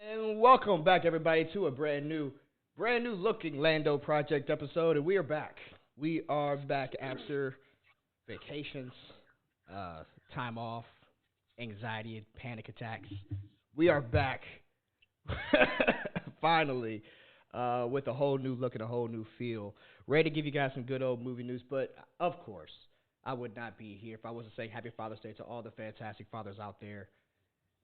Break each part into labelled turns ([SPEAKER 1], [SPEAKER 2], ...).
[SPEAKER 1] And welcome back, everybody, to a brand new looking Lando Project episode. And we are back. We are back after vacations, uh, time off, anxiety, and panic attacks. We are back finally with a whole new look and a whole new feel. Ready to give you guys some good old movie news. But of course, I would not be here if I wasn't saying Happy Father's Day to all the fantastic fathers out there.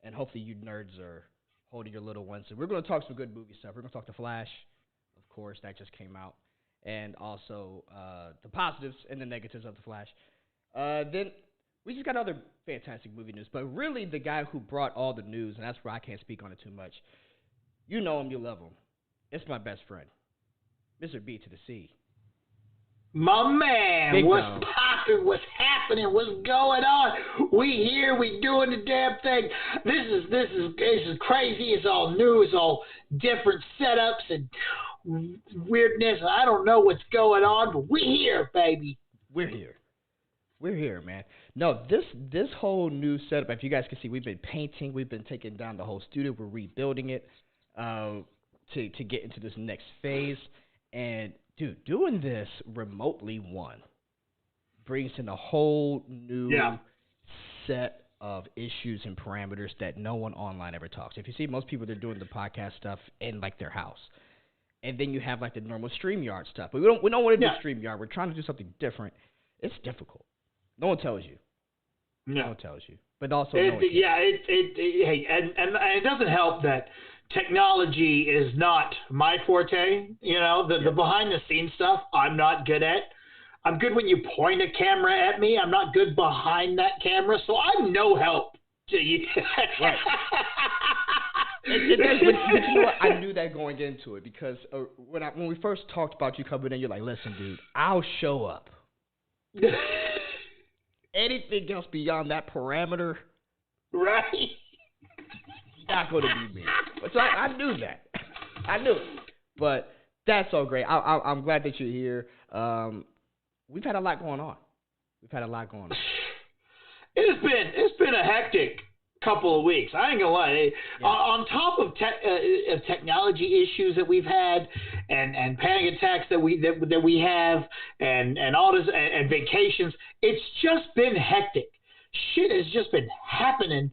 [SPEAKER 1] And hopefully, you nerds are holding your little ones. So we're going to talk some good movie stuff. We're going to talk The Flash, of course, that just came out, and also the positives and the negatives of The Flash. Then we just got other fantastic movie news. But really, the guy who brought all the news, and that's where I can't speak on it too much. You know him, you love him. It's my best friend, Mr. B to the C.
[SPEAKER 2] My man,
[SPEAKER 1] Big
[SPEAKER 2] what's
[SPEAKER 1] dog.
[SPEAKER 2] poppin'? What's happening? What's going on? We here, we doing the damn thing. This is crazy. It's all new. It's all different setups and weirdness. I don't know what's going on, but we here, baby.
[SPEAKER 1] We're here. We're here, man. No, this whole new setup. If you guys can see, we've been painting. We've been taking down the whole studio. We're rebuilding it to get into this next phase. And dude, doing this remotely brings in a whole new set of issues and parameters that no one online ever talks. If you see, most people they're doing the podcast stuff in like their house, and then you have like the normal StreamYard stuff. But we don't want to do StreamYard. We're trying to do something different. It's difficult. No one tells you. No one tells you. But also, no one cares.
[SPEAKER 2] Hey, and it doesn't help that technology is not my forte. You know, the behind the scenes stuff I'm not good at. I'm good when you point a camera at me. I'm not good behind that camera, so I'm no help to you.
[SPEAKER 1] Right. It does, but you know what? I knew that going into it because when we first talked about you coming in, you're like, listen, dude, I'll show up. Anything else beyond that parameter,
[SPEAKER 2] Right.
[SPEAKER 1] not going to be me. So I knew that. I knew it. But that's so great. I'm glad that you're here. We've had a lot going on.
[SPEAKER 2] It's been a hectic couple of weeks. I ain't gonna lie. On top of technology issues that we've had, and panic attacks that we have, and all this and vacations, it's just been hectic. Shit has just been happening.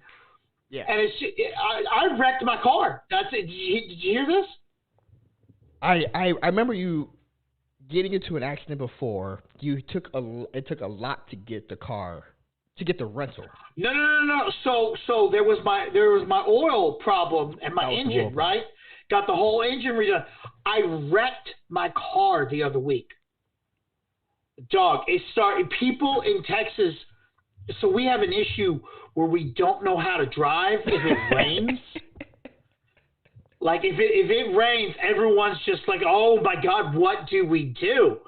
[SPEAKER 1] Yeah.
[SPEAKER 2] And I wrecked my car. That's it. Did you hear this?
[SPEAKER 1] I remember you getting into an accident before. It took a lot to get the car, to get the rental.
[SPEAKER 2] No. So there was my oil problem and my engine, right? Got the whole engine redone. I wrecked my car the other week. Dog, it started. People in Texas. So we have an issue where we don't know how to drive if it rains. Like if it rains, everyone's just like, oh my God, what do we do?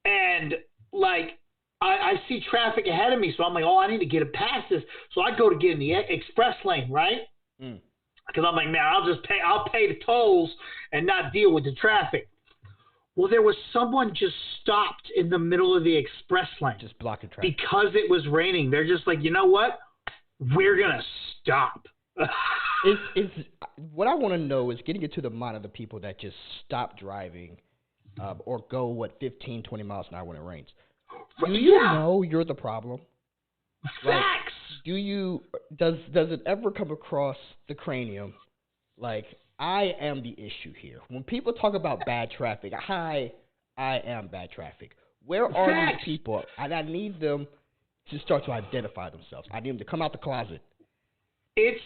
[SPEAKER 2] And like I see traffic ahead of me, so I'm like, oh, I need to get past this. So I go to get in the express lane, right? Because I'm like, man, I'll pay the tolls and not deal with the traffic. Well, there was someone just stopped in the middle of the express lane.
[SPEAKER 1] Just blocking traffic.
[SPEAKER 2] Because it was raining. They're just like, you know what? We're going to stop.
[SPEAKER 1] It's what I want to know is getting into the mind of the people that just stop driving or go, 15, 20 miles an hour when it rains. Do you know you're the problem?
[SPEAKER 2] Facts!
[SPEAKER 1] Does it ever come across the cranium like, I am the issue here? When people talk about bad traffic, I am bad traffic. Where are these people? And I need them to start to identify themselves. I need them to come out the closet.
[SPEAKER 2] It's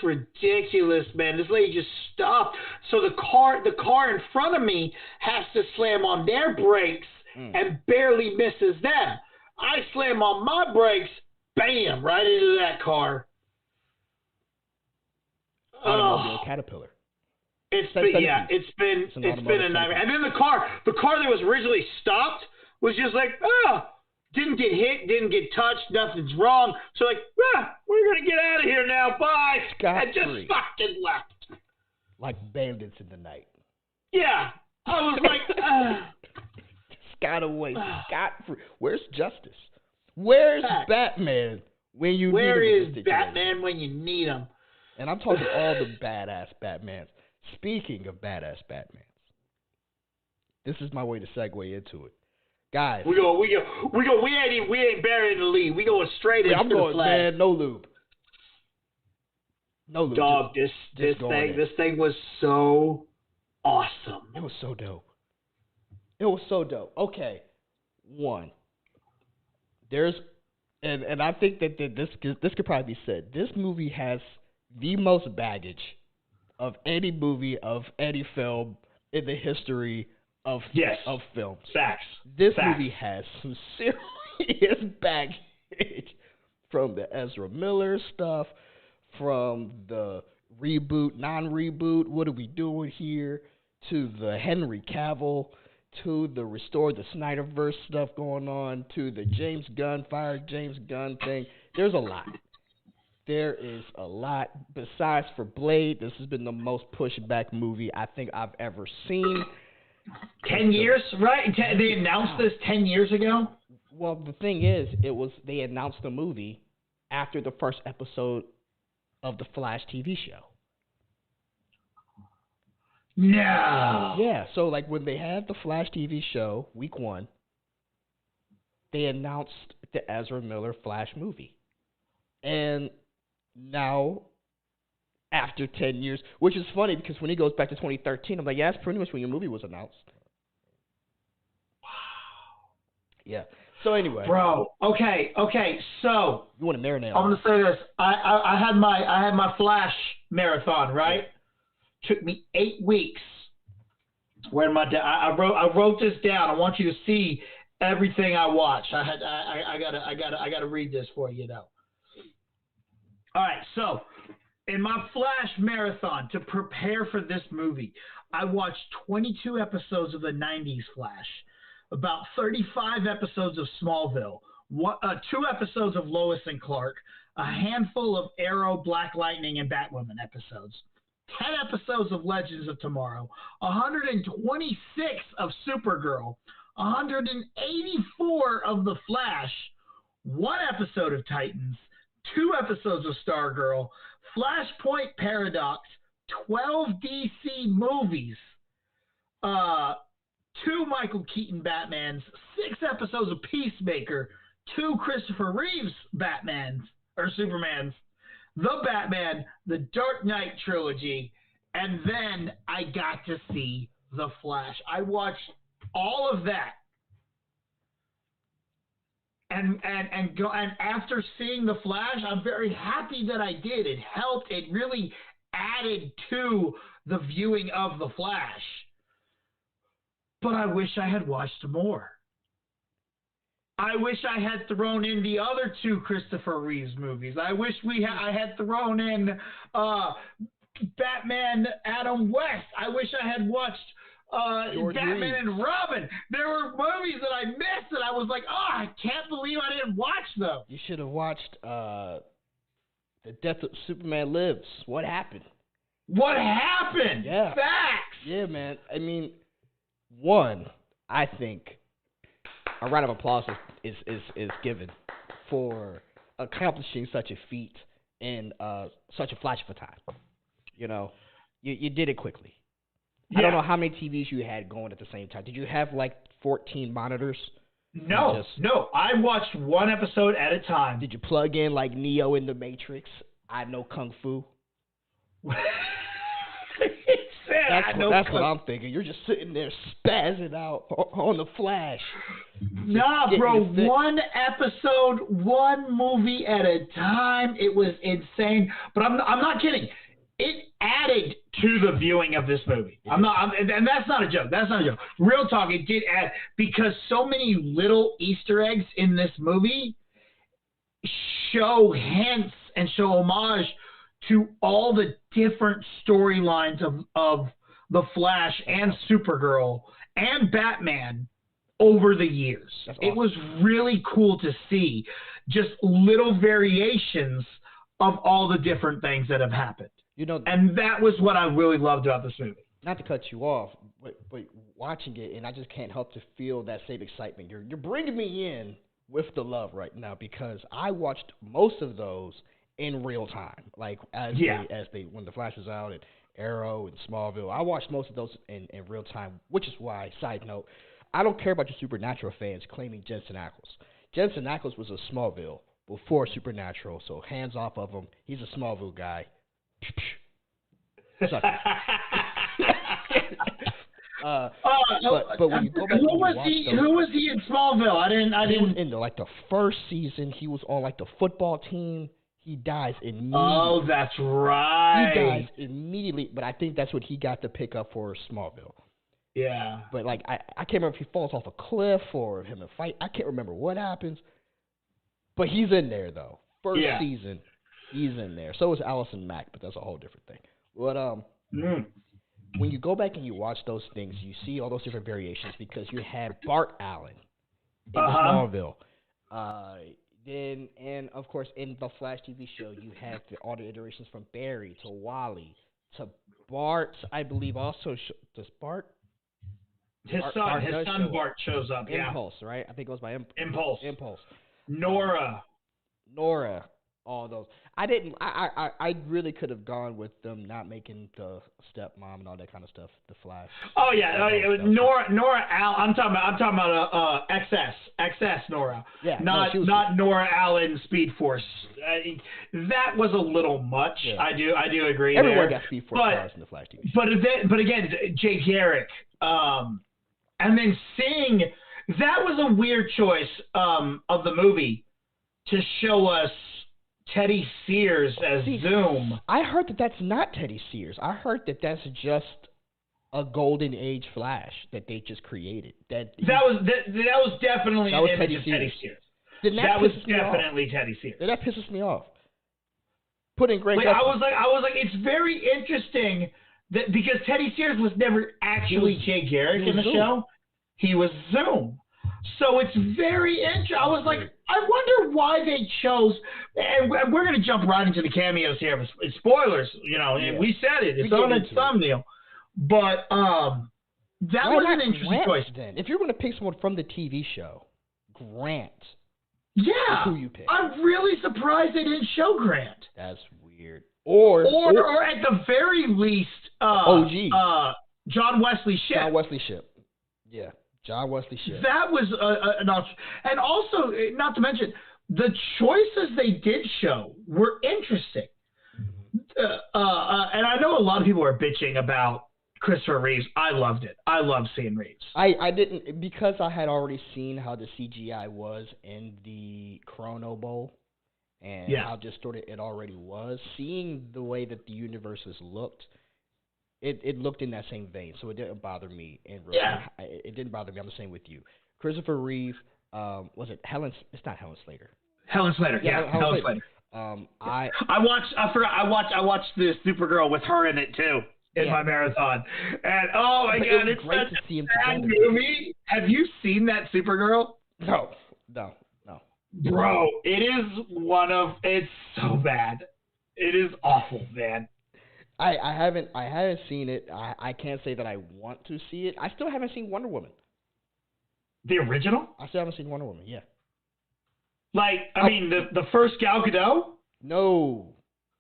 [SPEAKER 2] ridiculous, man. This lady just stopped. So the car in front of me has to slam on their brakes and barely misses them. I slam on my brakes, bam, right into that car.
[SPEAKER 1] Automobile Caterpillar.
[SPEAKER 2] It's been a nightmare. And then the car that was originally stopped was just like, didn't get hit, didn't get touched, nothing's wrong. So like, we're gonna get out of here now. Bye. I just fucking left.
[SPEAKER 1] Like bandits in the night.
[SPEAKER 2] Yeah. I was like,
[SPEAKER 1] just got away. Scot free. Where's justice? Where's Batman when you need him?
[SPEAKER 2] Where is Batman when you need him?
[SPEAKER 1] And I'm talking all the badass Batmans. Speaking of badass Batmans, this is my way to segue into it, guys.
[SPEAKER 2] We ain't burying the lead. We going straight into
[SPEAKER 1] I'm
[SPEAKER 2] the
[SPEAKER 1] going,
[SPEAKER 2] flag.
[SPEAKER 1] man. No lube. No lube.
[SPEAKER 2] Dog, this thing was so awesome.
[SPEAKER 1] It was so dope. It was so dope. Okay, one. There's, and I think that this could probably be said. This movie has the most baggage of any movie of any film in the history of films.
[SPEAKER 2] Facts.
[SPEAKER 1] This movie has some serious baggage from the Ezra Miller stuff, from the reboot, non-reboot, what are we doing here, to the Henry Cavill, to the restore the Snyderverse stuff going on, to the James Gunn, fire James Gunn thing. There's a lot. There is a lot. Besides for Blade, this has been the most pushed back movie I think I've ever seen.
[SPEAKER 2] 10 years, right? They announced this 10 years ago?
[SPEAKER 1] Well, the thing is, they announced the movie after the first episode of the Flash TV show.
[SPEAKER 2] No.
[SPEAKER 1] Yeah, so like when they had the Flash TV show, week 1, they announced the Ezra Miller Flash movie. And now, after 10 years, which is funny because when he goes back to 2013, I'm like, yeah, that's pretty much when your movie was announced.
[SPEAKER 2] Wow.
[SPEAKER 1] Yeah. So anyway,
[SPEAKER 2] bro. Okay. So
[SPEAKER 1] you want to marinate?
[SPEAKER 2] I'm gonna say this. I had my Flash marathon, right? Yeah. Took me 8 weeks. Where I wrote this down. I want you to see everything I watched. I gotta read this for you though. All right. So in my Flash marathon to prepare for this movie, I watched 22 episodes of the 90s Flash, about 35 episodes of Smallville, 2 episodes of Lois and Clark, a handful of Arrow, Black Lightning, and Batwoman episodes, 10 episodes of Legends of Tomorrow, 126 of Supergirl, 184 of The Flash, 1 episode of Titans, 2 episodes of Stargirl, Flashpoint Paradox, 12 DC movies, 2 Michael Keaton Batmans, 6 episodes of Peacemaker, 2 Christopher Reeves Batmans, or Supermans, The Batman, The Dark Knight trilogy, and then I got to see The Flash. I watched all of that. And after seeing The Flash, I'm very happy that I did. It helped. It really added to the viewing of The Flash. But I wish I had watched more. I wish I had thrown in the other 2 Christopher Reeves movies. I wish I had thrown in Batman Adam West. I wish I had watched Batman Reeves and Robin. There were movies that I missed that I was like, oh, I can't believe I didn't watch them.
[SPEAKER 1] You should have watched The Death of Superman Lives. What happened?
[SPEAKER 2] What happened?
[SPEAKER 1] Yeah.
[SPEAKER 2] Facts.
[SPEAKER 1] Yeah, man. I mean, one, I think a round of applause is given for accomplishing such a feat in such a flash of a time. You know, you did it quickly. Yeah. I don't know how many TVs you had going at the same time. Did you have like 14 monitors?
[SPEAKER 2] No. I watched 1 episode at a time.
[SPEAKER 1] Did you plug in like Neo in the Matrix? I know Kung Fu. That's what I'm thinking. You're just sitting there spazzing out on the Flash.
[SPEAKER 2] Nah, bro. 1 episode, 1 movie at a time. It was insane. But I'm not kidding. It added to the viewing of this movie. And that's not a joke. Real talk, it did add, because so many little Easter eggs in this movie show hints and show homage to all the different storylines of The Flash and Supergirl and Batman over the years. That's awesome. It was really cool to see just little variations of all the different things that have happened.
[SPEAKER 1] You know,
[SPEAKER 2] and that was what I really loved about this movie.
[SPEAKER 1] Not to cut you off, but watching it, and I just can't help to feel that same excitement. You're bringing me in with the love right now, because I watched most of those in real time, like
[SPEAKER 2] Yeah.
[SPEAKER 1] as they when the Flash was out and Arrow and Smallville. I watched most of those in real time, which is why. Side note, I don't care about your Supernatural fans claiming Jensen Ackles. Jensen Ackles was a Smallville before Supernatural, so hands off of him. He's a Smallville guy. Suck it. But when you go back and you watch those,
[SPEAKER 2] who was he in Smallville?
[SPEAKER 1] he was in like the first season. He was on like the football team. He dies immediately.
[SPEAKER 2] Oh, that's right.
[SPEAKER 1] He dies immediately, but I think that's what he got to pick up for Smallville.
[SPEAKER 2] Yeah.
[SPEAKER 1] But like I can't remember if he falls off a cliff or him in a fight. I can't remember what happens. But he's in there though. First season, he's in there. So is Allison Mack, but that's a whole different thing. But when you go back and you watch those things, you see all those different variations because you had Bart Allen in Smallville. Then, and of course, in the Flash TV show, you had all the iterations from Barry to Wally to Bart. I believe also does Bart.
[SPEAKER 2] His son Bart shows up.
[SPEAKER 1] Impulse, right? I think it goes by
[SPEAKER 2] Impulse.
[SPEAKER 1] Impulse.
[SPEAKER 2] Nora.
[SPEAKER 1] All those. I really could have gone with them not making the stepmom and all that kind of stuff. The Flash.
[SPEAKER 2] Oh yeah, Nora. I'm talking about XS Nora.
[SPEAKER 1] Yeah.
[SPEAKER 2] Not Nora Allen Speed Force. That was a little much. Yeah. I do agree.
[SPEAKER 1] Everyone got Speed Force powers in the Flash TV.
[SPEAKER 2] But again, Jay Garrick. And then seeing that was a weird choice of the movie to show us Teddy Sears as Zoom.
[SPEAKER 1] I heard that that's not Teddy Sears. I heard that that's just a golden age Flash that they just created. That
[SPEAKER 2] was definitely an image of Teddy Sears. That was definitely Teddy Sears.
[SPEAKER 1] That pisses me off. Putting Greg.
[SPEAKER 2] I was like, it's very interesting that because Teddy Sears was never actually Jay Garrick in the show. He was Zoom. So it's very interesting. I was like, I wonder why they chose. And we're going to jump right into the cameos here. It's spoilers, and we said it. It's on its thumbnail. But that was an interesting choice.
[SPEAKER 1] Then, if you're going to pick someone from the TV show, Grant.
[SPEAKER 2] Yeah.
[SPEAKER 1] Who you pick.
[SPEAKER 2] I'm really surprised they didn't show Grant.
[SPEAKER 1] That's weird. Or
[SPEAKER 2] at the very least, John Wesley Shipp.
[SPEAKER 1] John Wesley Shipp. Yeah. John Wesley Shipp.
[SPEAKER 2] That was an option. And also, not to mention, the choices they did show were interesting. And I know a lot of people are bitching about Christopher Reeves. I loved it. I loved seeing Reeves.
[SPEAKER 1] I didn't, because I had already seen how the CGI was in the Chrono Bowl and how distorted it already was. Seeing the way that the universes looked, it looked in that same vein, so it didn't bother me. It didn't bother me. I'm the same with you. Christopher Reeve, was it Helen? It's not Helen Slater.
[SPEAKER 2] Helen Slater, Helen Slater. I watched the Supergirl with her in it too in my marathon, and oh my god, it's
[SPEAKER 1] great
[SPEAKER 2] such
[SPEAKER 1] to see him
[SPEAKER 2] a bad
[SPEAKER 1] together.
[SPEAKER 2] movie. Have you seen that Supergirl?
[SPEAKER 1] No.
[SPEAKER 2] Bro, it's so bad. It is awful, man.
[SPEAKER 1] I haven't seen it. I can't say that I want to see it. I still haven't seen Wonder Woman.
[SPEAKER 2] The original?
[SPEAKER 1] I still haven't seen Wonder Woman. Yeah.
[SPEAKER 2] Like, I mean, the first Gal Gadot?
[SPEAKER 1] No,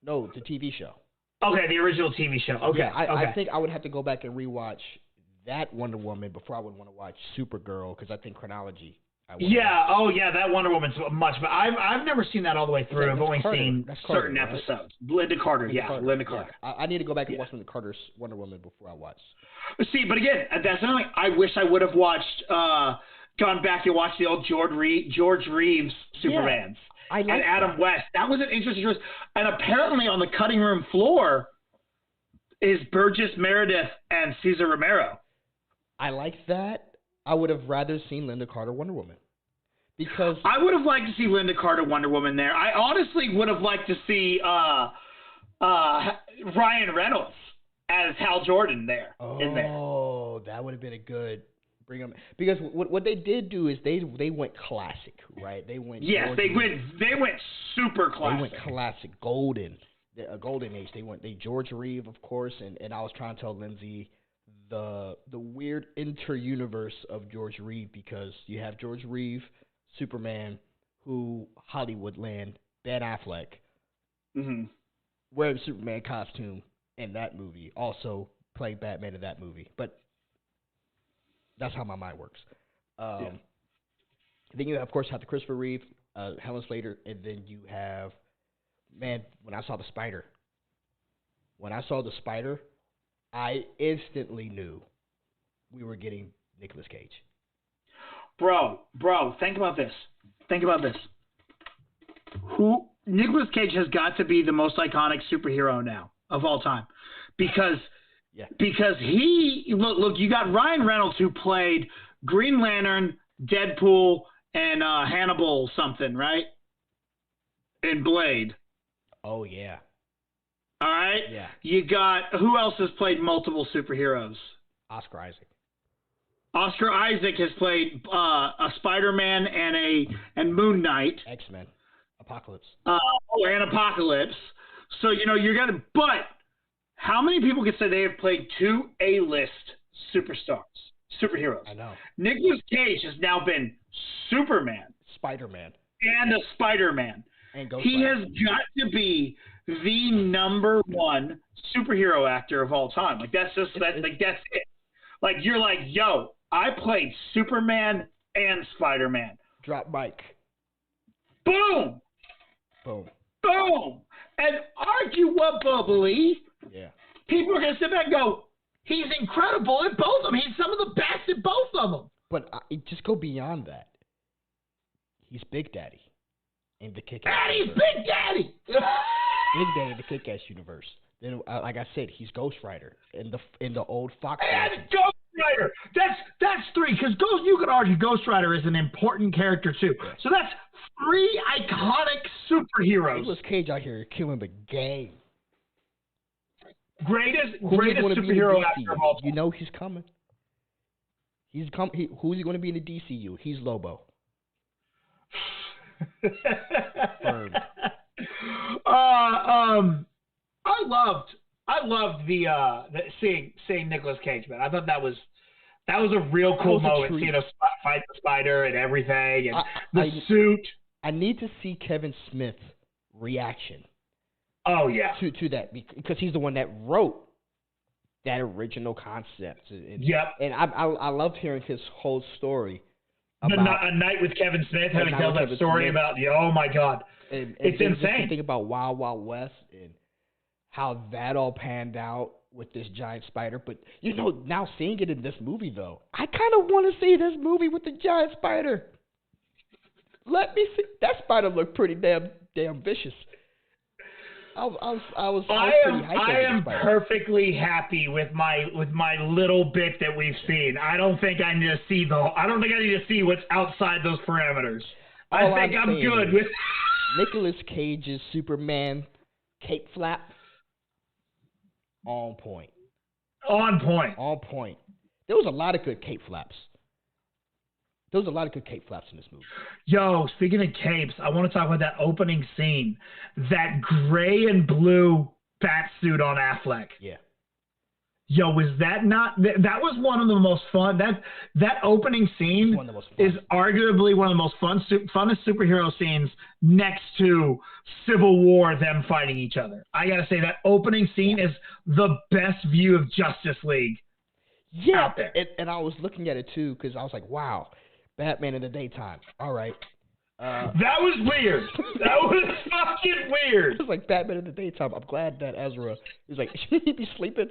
[SPEAKER 1] the TV show.
[SPEAKER 2] Okay, the original TV show. Okay.
[SPEAKER 1] Yeah, I think I would have to go back and rewatch that Wonder Woman before I would want to watch Supergirl, because I think chronology.
[SPEAKER 2] That Wonder Woman's much, but I've never seen that all the way through. I've only seen certain episodes. Linda Carter, Linda Carter.
[SPEAKER 1] Yeah. I need to go back and watch Linda Carter's Wonder Woman before I watch.
[SPEAKER 2] See, but again, that's not like I wish I would have gone back and watched the old George Reeves Supermans and Adam West. That was an interesting choice. And apparently on the cutting room floor is Burgess Meredith and Cesar Romero.
[SPEAKER 1] I like that. I would have rather seen Linda Carter Wonder Woman. Because
[SPEAKER 2] I would have liked to see Linda Carter Wonder Woman there. I honestly would have liked to see Ryan Reynolds as Hal Jordan there.
[SPEAKER 1] Oh, that would have been a good bring him, because what they did do is they went classic, right? They went
[SPEAKER 2] they went super classic.
[SPEAKER 1] They went classic, golden age. They George Reeve, of course, and I was trying to tell Lindsay the weird inter-universe of George Reeve, because you have George Reeve, Superman, who Hollywood land, Ben Affleck,
[SPEAKER 3] Mm-hmm.
[SPEAKER 1] wearing the Superman costume in that movie, also playing Batman in that movie. But that's how my mind works.
[SPEAKER 3] Yeah.
[SPEAKER 1] Then you, of course, have the Christopher Reeve, Helen Slater, and then you have, man, when I saw the Spider, I instantly knew we were getting Nicolas Cage.
[SPEAKER 3] Bro, think about this. Who Nicolas Cage has got to be the most iconic superhero now of all time, because
[SPEAKER 1] Yeah.
[SPEAKER 3] he look you got Ryan Reynolds, who played Green Lantern, Deadpool, and Hannibal something, right? And Blade.
[SPEAKER 1] Oh yeah,
[SPEAKER 3] All right.
[SPEAKER 1] yeah.
[SPEAKER 3] You got, who else has played multiple superheroes?
[SPEAKER 1] Oscar Isaac.
[SPEAKER 3] Oscar Isaac has played a Spider-Man and Moon Knight.
[SPEAKER 1] X-Men. Apocalypse.
[SPEAKER 3] And Apocalypse. So, you're going to, but how many people can say they have played two A-list superheroes?
[SPEAKER 1] I know.
[SPEAKER 3] Nicolas Cage has now been Superman
[SPEAKER 1] Spider-Man.
[SPEAKER 3] and a Spider-Man.
[SPEAKER 1] And Ghost
[SPEAKER 3] He
[SPEAKER 1] Rider.
[SPEAKER 3] has got to be the number one superhero actor of all time. Like, that's it. Like, you're like, yo, I played Superman and Spider-Man.
[SPEAKER 1] Drop mic.
[SPEAKER 3] Boom!
[SPEAKER 1] Boom.
[SPEAKER 3] Boom! And arguably,
[SPEAKER 1] Yeah.
[SPEAKER 3] people are going to sit back and go, he's incredible at both of them. He's some of the best at both of them.
[SPEAKER 1] But just go beyond that. He's Big Daddy in the Kick-Ass.
[SPEAKER 3] And he's
[SPEAKER 1] universe.
[SPEAKER 3] Big Daddy!
[SPEAKER 1] Big Daddy in the Kick-Ass universe. Then, like I said, he's Ghost Rider in the old Fox.
[SPEAKER 3] And
[SPEAKER 1] version.
[SPEAKER 3] Ghost Rider. That's three, because you could argue Ghost Rider is an important character too.
[SPEAKER 1] Yeah.
[SPEAKER 3] So that's three iconic superheroes.
[SPEAKER 1] Nicolas Cage out here killing the game.
[SPEAKER 3] Greatest
[SPEAKER 1] Who's he gonna be in the
[SPEAKER 3] superhero
[SPEAKER 1] DCU?
[SPEAKER 3] actor of all time.
[SPEAKER 1] You know he's coming. Who's he going to be in the DCU? He's Lobo. Confirmed.
[SPEAKER 3] I loved the seeing Nicolas Cage, man. I thought that was a real cool
[SPEAKER 1] That was a
[SPEAKER 3] moment,
[SPEAKER 1] treat.
[SPEAKER 3] seeing him fight the spider and everything, and the
[SPEAKER 1] I
[SPEAKER 3] suit.
[SPEAKER 1] I need to see Kevin Smith's reaction
[SPEAKER 3] Oh yeah,
[SPEAKER 1] to that, because he's the one that wrote that original concept.
[SPEAKER 3] Yep.
[SPEAKER 1] And I loved hearing his whole story
[SPEAKER 3] A Night with Kevin Smith,
[SPEAKER 1] A
[SPEAKER 3] having
[SPEAKER 1] Night
[SPEAKER 3] told
[SPEAKER 1] with
[SPEAKER 3] that
[SPEAKER 1] Kevin
[SPEAKER 3] story
[SPEAKER 1] Smith.
[SPEAKER 3] about oh my god,
[SPEAKER 1] and
[SPEAKER 3] it's
[SPEAKER 1] then just to
[SPEAKER 3] insane.
[SPEAKER 1] think about Wild Wild West and how that all panned out with this giant spider. But now seeing it in this movie though, I kind of want to see this movie with the giant spider. Let me see. That spider looked pretty damn vicious. I was pretty hyped
[SPEAKER 3] I
[SPEAKER 1] over the
[SPEAKER 3] am
[SPEAKER 1] spider.
[SPEAKER 3] perfectly happy with my little bit that we've seen. I don't think I need to see what's outside those parameters.
[SPEAKER 1] All
[SPEAKER 3] I think
[SPEAKER 1] I'm
[SPEAKER 3] I'm
[SPEAKER 1] saying
[SPEAKER 3] good
[SPEAKER 1] is
[SPEAKER 3] with
[SPEAKER 1] Nicolas Cage's Superman cape flap. On point.
[SPEAKER 3] on point.
[SPEAKER 1] On point. There was a lot of good cape flaps. There was a lot of good cape flaps in this movie.
[SPEAKER 3] Yo, speaking of capes, I want to talk about that opening scene. That gray and blue bat suit on Affleck.
[SPEAKER 1] Yeah.
[SPEAKER 3] Yo, was that not? That was one of the most fun. That opening scene
[SPEAKER 1] One of the most fun.
[SPEAKER 3] is arguably one of the most funnest superhero scenes next to Civil War, them fighting each other. I gotta say that opening scene is the best view of Justice League.
[SPEAKER 1] Yeah,
[SPEAKER 3] out there.
[SPEAKER 1] and I was looking at it too because I was like, wow, Batman in the daytime. All right.
[SPEAKER 3] That was weird. That was fucking weird.
[SPEAKER 1] It was like Batman in the daytime. I'm glad that Ezra is like, should he be sleeping?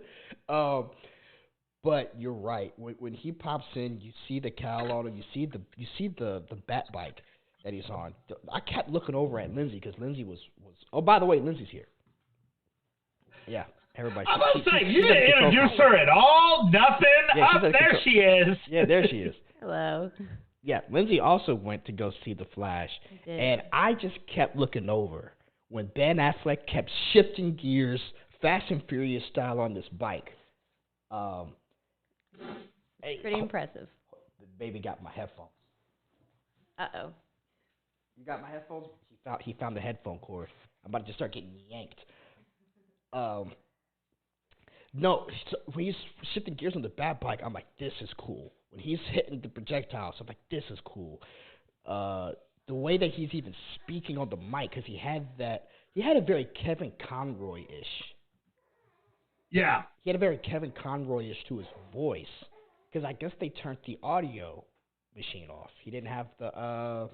[SPEAKER 1] But you're right. When he pops in, you see the cowl on him. You see the bat bike that he's on. I kept looking over at Lindsay because Lindsay was. Oh, by the way, Lindsay's here. Yeah, everybody.
[SPEAKER 3] I'm about to say, you
[SPEAKER 1] she's at
[SPEAKER 3] didn't
[SPEAKER 1] the control
[SPEAKER 3] introduce
[SPEAKER 1] tower.
[SPEAKER 3] her at all. Nothing.
[SPEAKER 1] Yeah, she's
[SPEAKER 3] Up
[SPEAKER 1] at the
[SPEAKER 3] there
[SPEAKER 1] control-
[SPEAKER 3] she is.
[SPEAKER 1] Yeah, there she is.
[SPEAKER 4] Hello.
[SPEAKER 1] Yeah, Lindsay also went to go see The Flash,
[SPEAKER 4] I did.
[SPEAKER 1] and I just kept looking over when Ben Affleck kept shifting gears, Fast and Furious style on this bike.
[SPEAKER 4] Pretty impressive.
[SPEAKER 1] The baby got my headphones.
[SPEAKER 4] Uh-oh.
[SPEAKER 1] You got my headphones? He found the headphone cord. I'm about to just start getting yanked. No, so when he's shifting gears on the bat bike, I'm like, this is cool. When he's hitting the projectiles, I'm like, this is cool. the way that he's even speaking on the mic, because he had a very Kevin Conroy-ish.
[SPEAKER 3] Yeah.
[SPEAKER 1] He had a very Kevin Conroy-ish to his voice, because I guess they turned the audio machine off. He didn't have the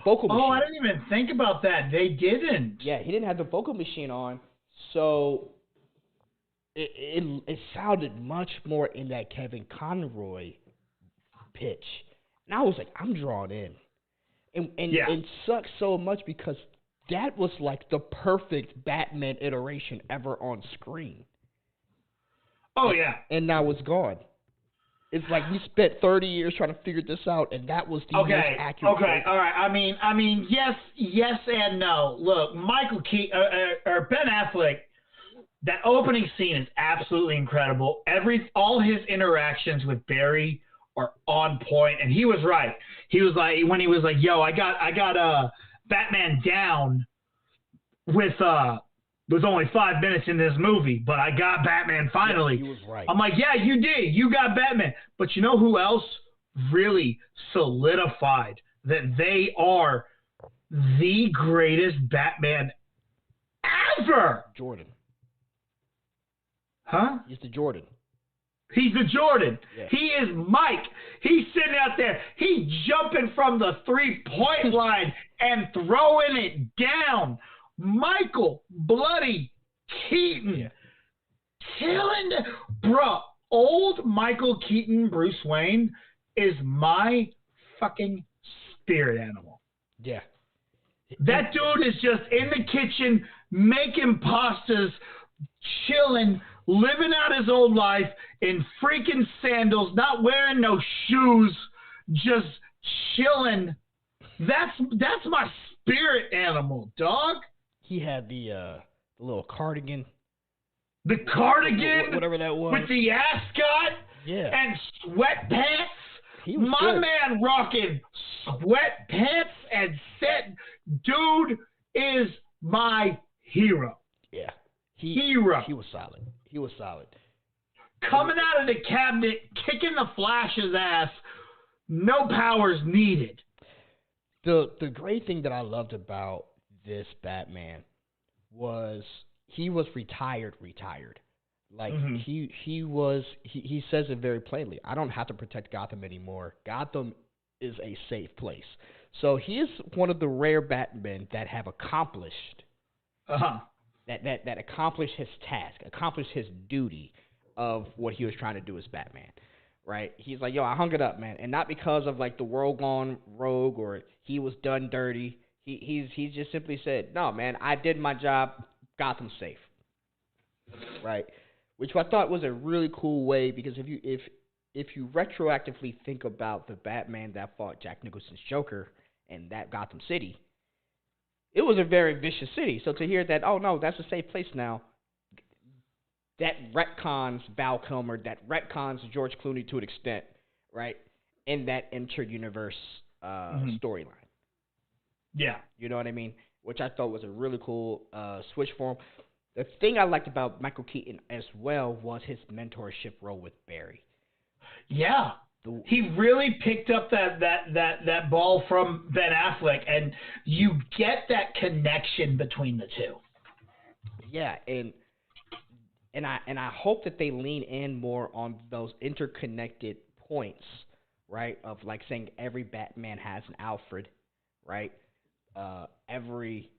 [SPEAKER 1] vocal machine.
[SPEAKER 3] Oh, I didn't even think about that. They didn't.
[SPEAKER 1] Yeah, he didn't have the vocal machine on, so it sounded much more in that Kevin Conroy pitch. And I was like, I'm drawn in. And it sucks so much because that was like the perfect Batman iteration ever on screen.
[SPEAKER 3] Oh, yeah.
[SPEAKER 1] And now it's gone. It's like we spent 30 years trying to figure this out, and that was the most accurate.
[SPEAKER 3] Okay, all right. I mean, yes and no. Look, Michael Keaton or Ben Affleck, that opening scene is absolutely incredible. All his interactions with Barry are on point, and he was right. He was like, when he was like, "Yo, I got Batman down with only 5 minutes in this movie, but I got Batman finally."
[SPEAKER 1] Yeah, he was right.
[SPEAKER 3] I'm like, yeah, you did. You got Batman. But you know who else really solidified that they are the greatest Batman ever?
[SPEAKER 1] Jordan.
[SPEAKER 3] Huh?
[SPEAKER 1] He's the Jordan.
[SPEAKER 3] He's the Jordan.
[SPEAKER 1] Yeah.
[SPEAKER 3] He is Mike. He's sitting out there. He's jumping from the 3-point line and throwing it down. Michael bloody Keaton.
[SPEAKER 1] Yeah.
[SPEAKER 3] Killing bro, old Michael Keaton Bruce Wayne is my fucking spirit animal.
[SPEAKER 1] Yeah.
[SPEAKER 3] That dude is just in the kitchen making pastas, chilling, living out his old life in freaking sandals, not wearing no shoes, just chilling. That's my spirit animal, dog.
[SPEAKER 1] He had the little cardigan.
[SPEAKER 3] The cardigan,
[SPEAKER 1] whatever that was,
[SPEAKER 3] with the ascot, and sweatpants.
[SPEAKER 1] He was
[SPEAKER 3] My
[SPEAKER 1] good.
[SPEAKER 3] man rocking sweatpants and set. Dude is my hero.
[SPEAKER 1] Yeah.
[SPEAKER 3] Hero.
[SPEAKER 1] He was solid. He was solid.
[SPEAKER 3] Coming out of the cabinet, kicking the Flash's ass. No powers needed.
[SPEAKER 1] The great thing that I loved about this Batman was he was retired. Like he says it very plainly. I don't have to protect Gotham anymore. Gotham is a safe place. So he is one of the rare Batmen that have accomplished that accomplished his task, accomplished his duty of what he was trying to do as Batman. Right? He's like, yo, I hung it up, man, and not because of like the world gone rogue or he was done dirty. He just simply said, no, man, I did my job. Gotham's safe. Right? Which I thought was a really cool way, because if you retroactively think about the Batman that fought Jack Nicholson's Joker and that Gotham City, it was a very vicious city. So to hear that, oh no, that's a safe place now, that retcons Val Kilmer, that retcons George Clooney to an extent, right? In that inter-universe storyline.
[SPEAKER 3] Yeah.
[SPEAKER 1] You know what I mean? Which I thought was a really cool switch for him. The thing I liked about Michael Keaton as well was his mentorship role with Barry.
[SPEAKER 3] Yeah. He really picked up that ball from Ben Affleck, and you get that connection between the two.
[SPEAKER 1] Yeah, and I hope that they lean in more on those interconnected points, right? Of like saying every Batman has an Alfred, right? Every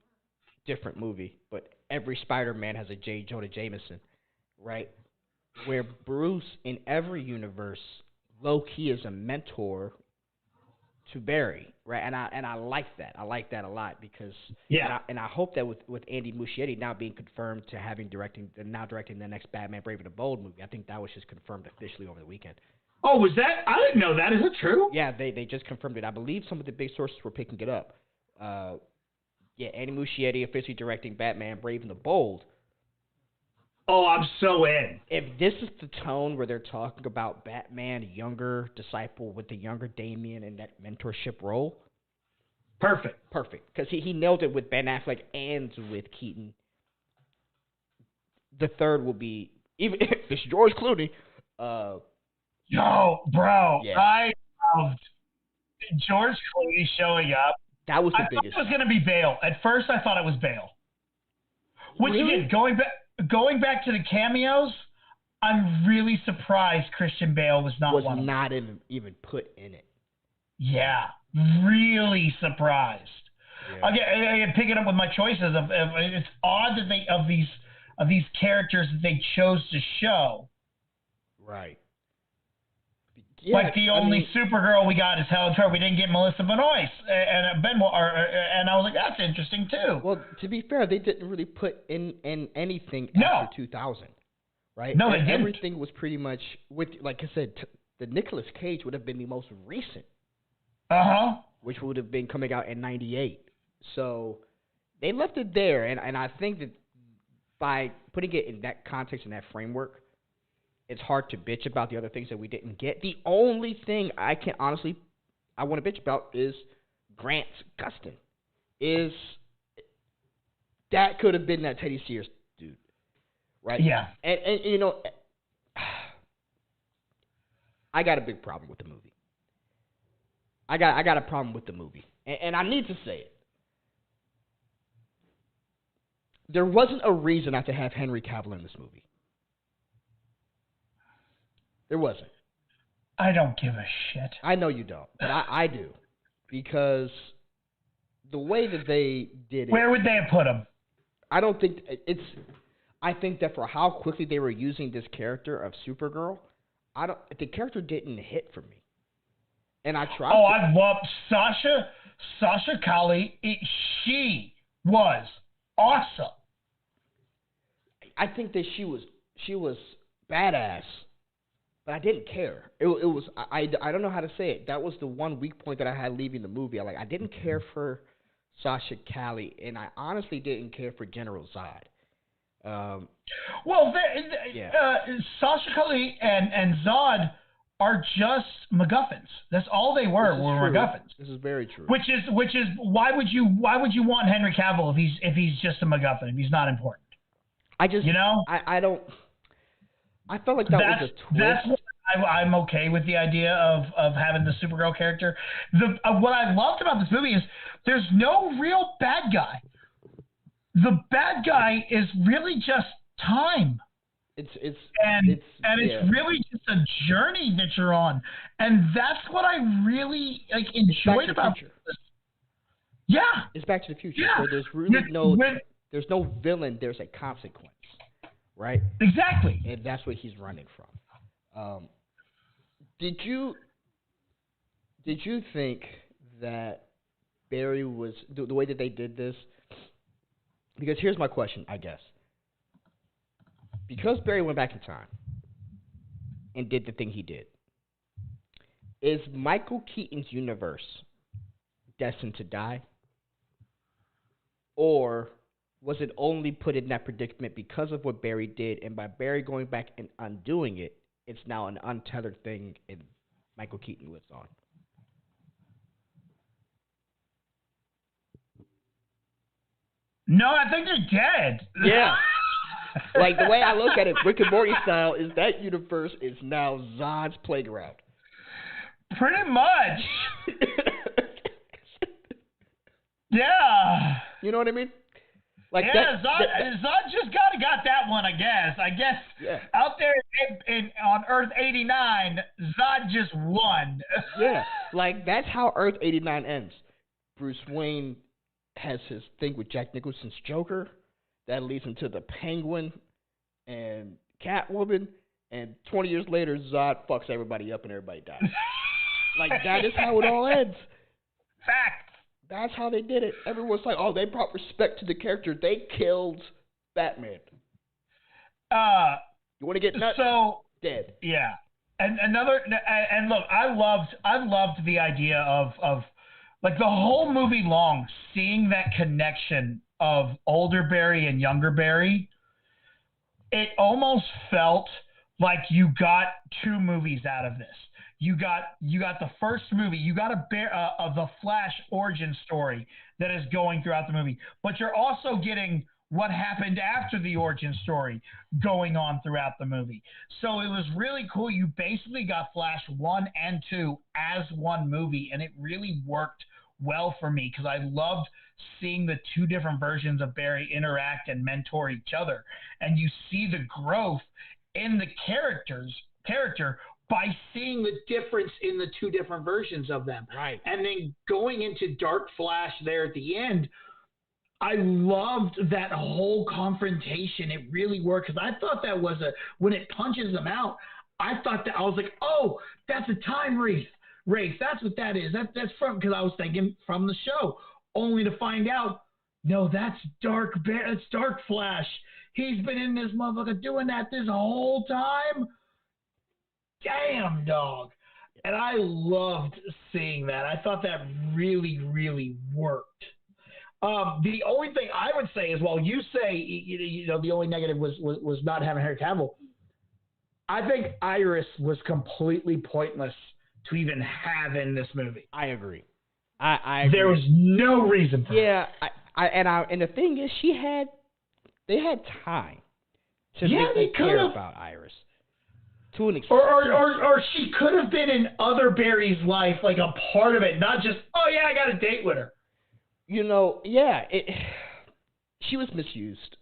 [SPEAKER 1] different movie, but every Spider-Man has a J. Jonah Jameson, right? Where Bruce in every universe low-key is a mentor to Barry, right? And I like that. I like that a lot because and I hope that with Andy Muschietti now being confirmed to directing the next Batman Brave and the Bold movie, I think that was just confirmed officially over the weekend.
[SPEAKER 3] Oh, was that? I didn't know that. Is it true?
[SPEAKER 1] Yeah, they just confirmed it. I believe some of the big sources were picking it up. Andy Muschietti officially directing Batman Brave and the Bold.
[SPEAKER 3] Oh, I'm so in.
[SPEAKER 1] If this is the tone where they're talking about Batman, younger disciple with the younger Damian in that mentorship role.
[SPEAKER 3] Perfect.
[SPEAKER 1] Because he nailed it with Ben Affleck and with Keaton. The third will be, even if it's George Clooney.
[SPEAKER 3] Yo, bro,
[SPEAKER 1] yeah.
[SPEAKER 3] I loved George Clooney showing up.
[SPEAKER 1] That was
[SPEAKER 3] I
[SPEAKER 1] the
[SPEAKER 3] thought
[SPEAKER 1] biggest.
[SPEAKER 3] it was going to be Bale. At first, I thought it was Bale. Which
[SPEAKER 1] Really?
[SPEAKER 3] again, going back to the cameos, I'm really surprised Christian Bale was not
[SPEAKER 1] Was
[SPEAKER 3] one of them.
[SPEAKER 1] not even put in it.
[SPEAKER 3] Yeah, really surprised.
[SPEAKER 1] Yeah.
[SPEAKER 3] Again, picking up with my choices of it's odd that they of these characters that they chose to show.
[SPEAKER 1] Right. Yeah,
[SPEAKER 3] Like the only Supergirl we got is Helen Trout. We didn't get Melissa Benoist and and I was like, that's interesting too.
[SPEAKER 1] Well, to be fair, they didn't really put in anything
[SPEAKER 3] No.
[SPEAKER 1] after 2000, right?
[SPEAKER 3] No, they didn't.
[SPEAKER 1] Everything was pretty much with, like I said, the Nicolas Cage would have been the most recent, which would have been coming out in '98. So they left it there, and I think that by putting it in that context, in that framework, it's hard to bitch about the other things that we didn't get. The only thing I want to bitch about is Grant Gustin. That could have been that Teddy Sears dude, right?
[SPEAKER 3] Yeah.
[SPEAKER 1] And you know, I got a big problem with the movie. I got a problem with the movie, and I need to say it. There wasn't a reason not to have Henry Cavill in this movie. There wasn't.
[SPEAKER 3] I don't give a shit.
[SPEAKER 1] I know you don't, but I do. Because the way that they did it...
[SPEAKER 3] Where would they have put him?
[SPEAKER 1] I don't think it's... I think that for how quickly they were using this character of Supergirl, the character didn't hit for me. And I tried
[SPEAKER 3] I love Sasha Calle. She was awesome.
[SPEAKER 1] I think that she was badass. But I didn't care. It was I don't know how to say it. That was the one weak point that I had leaving the movie. I didn't care for Sasha Calle, and I honestly didn't care for General Zod.
[SPEAKER 3] Sasha Calle and Zod are just MacGuffins. That's all they were MacGuffins.
[SPEAKER 1] This is very true.
[SPEAKER 3] Which is why would you want Henry Cavill if he's just a MacGuffin, if he's not important?
[SPEAKER 1] I don't. I felt like that was a twist.
[SPEAKER 3] That's what I'm okay with the idea of having the Supergirl character. What I loved about this movie is there's no real bad guy. The bad guy is really just time. It's really just a journey that you're on, and that's what I really enjoyed about this. Yeah,
[SPEAKER 1] it's Back to the Future.
[SPEAKER 3] Yeah.
[SPEAKER 1] So there's really there's no villain. There's a consequence. Right?
[SPEAKER 3] Exactly.
[SPEAKER 1] And that's what he's running from. Did you think that Barry was the way that they did this? Because here's my question, I guess. Because Barry went back in time and did the thing he did, is Michael Keaton's universe destined to die? Or was it only put in that predicament because of what Barry did, and by Barry going back and undoing it, it's now an untethered thing and Michael Keaton lives on?
[SPEAKER 3] No, I think they're dead.
[SPEAKER 1] Yeah. Like, the way I look at it, Rick and Morty style, is that universe is now Zod's playground.
[SPEAKER 3] Pretty much. Yeah.
[SPEAKER 1] You know what I mean?
[SPEAKER 3] Like Zod just got that one, I guess.
[SPEAKER 1] Yeah.
[SPEAKER 3] Out there on Earth 89, Zod just won.
[SPEAKER 1] Yeah, like that's how Earth 89 ends. Bruce Wayne has his thing with Jack Nicholson's Joker. That leads him to the Penguin and Catwoman. And 20 years later, Zod fucks everybody up and everybody dies. Like, that is how it all ends.
[SPEAKER 3] Fact.
[SPEAKER 1] That's how they did it. Everyone's like, oh, they brought respect to the character. They killed Batman. You want to get nuts?
[SPEAKER 3] So
[SPEAKER 1] dead.
[SPEAKER 3] Yeah. And look, I loved the idea of like the whole movie long, seeing that connection of older Barry and younger Barry. It almost felt like you got two movies out of this. You got the first movie. You got the Flash origin story that is going throughout the movie, but you're also getting what happened after the origin story going on throughout the movie. So it was really cool. You basically got Flash 1 and 2 as one movie, and it really worked well for me because I loved seeing the two different versions of Barry interact and mentor each other. And you see the growth in the character by seeing the difference in the two different versions of them.
[SPEAKER 1] Right.
[SPEAKER 3] And then going into Dark Flash there at the end, I loved that whole confrontation. It really worked because I thought that was when it punches them out, I thought that I was like, oh, that's a time wraith. That's what that is. That's from, because I was thinking from the show, only to find out, no, that's Dark Flash. He's been in this motherfucker doing that this whole time. Damn, dog. And I loved seeing that. I thought that really, really worked. The only thing I would say is, while you say, the only negative was not having Henry Cavill, I think Iris was completely pointless to even have in this movie.
[SPEAKER 1] I agree. I agree.
[SPEAKER 3] There was no reason for
[SPEAKER 1] Yeah, and the thing is, they had time to really care about Iris to an extent.
[SPEAKER 3] Or she could have been in other Barry's life, like a part of it, not just, oh yeah, I got a date with her.
[SPEAKER 1] She was misused.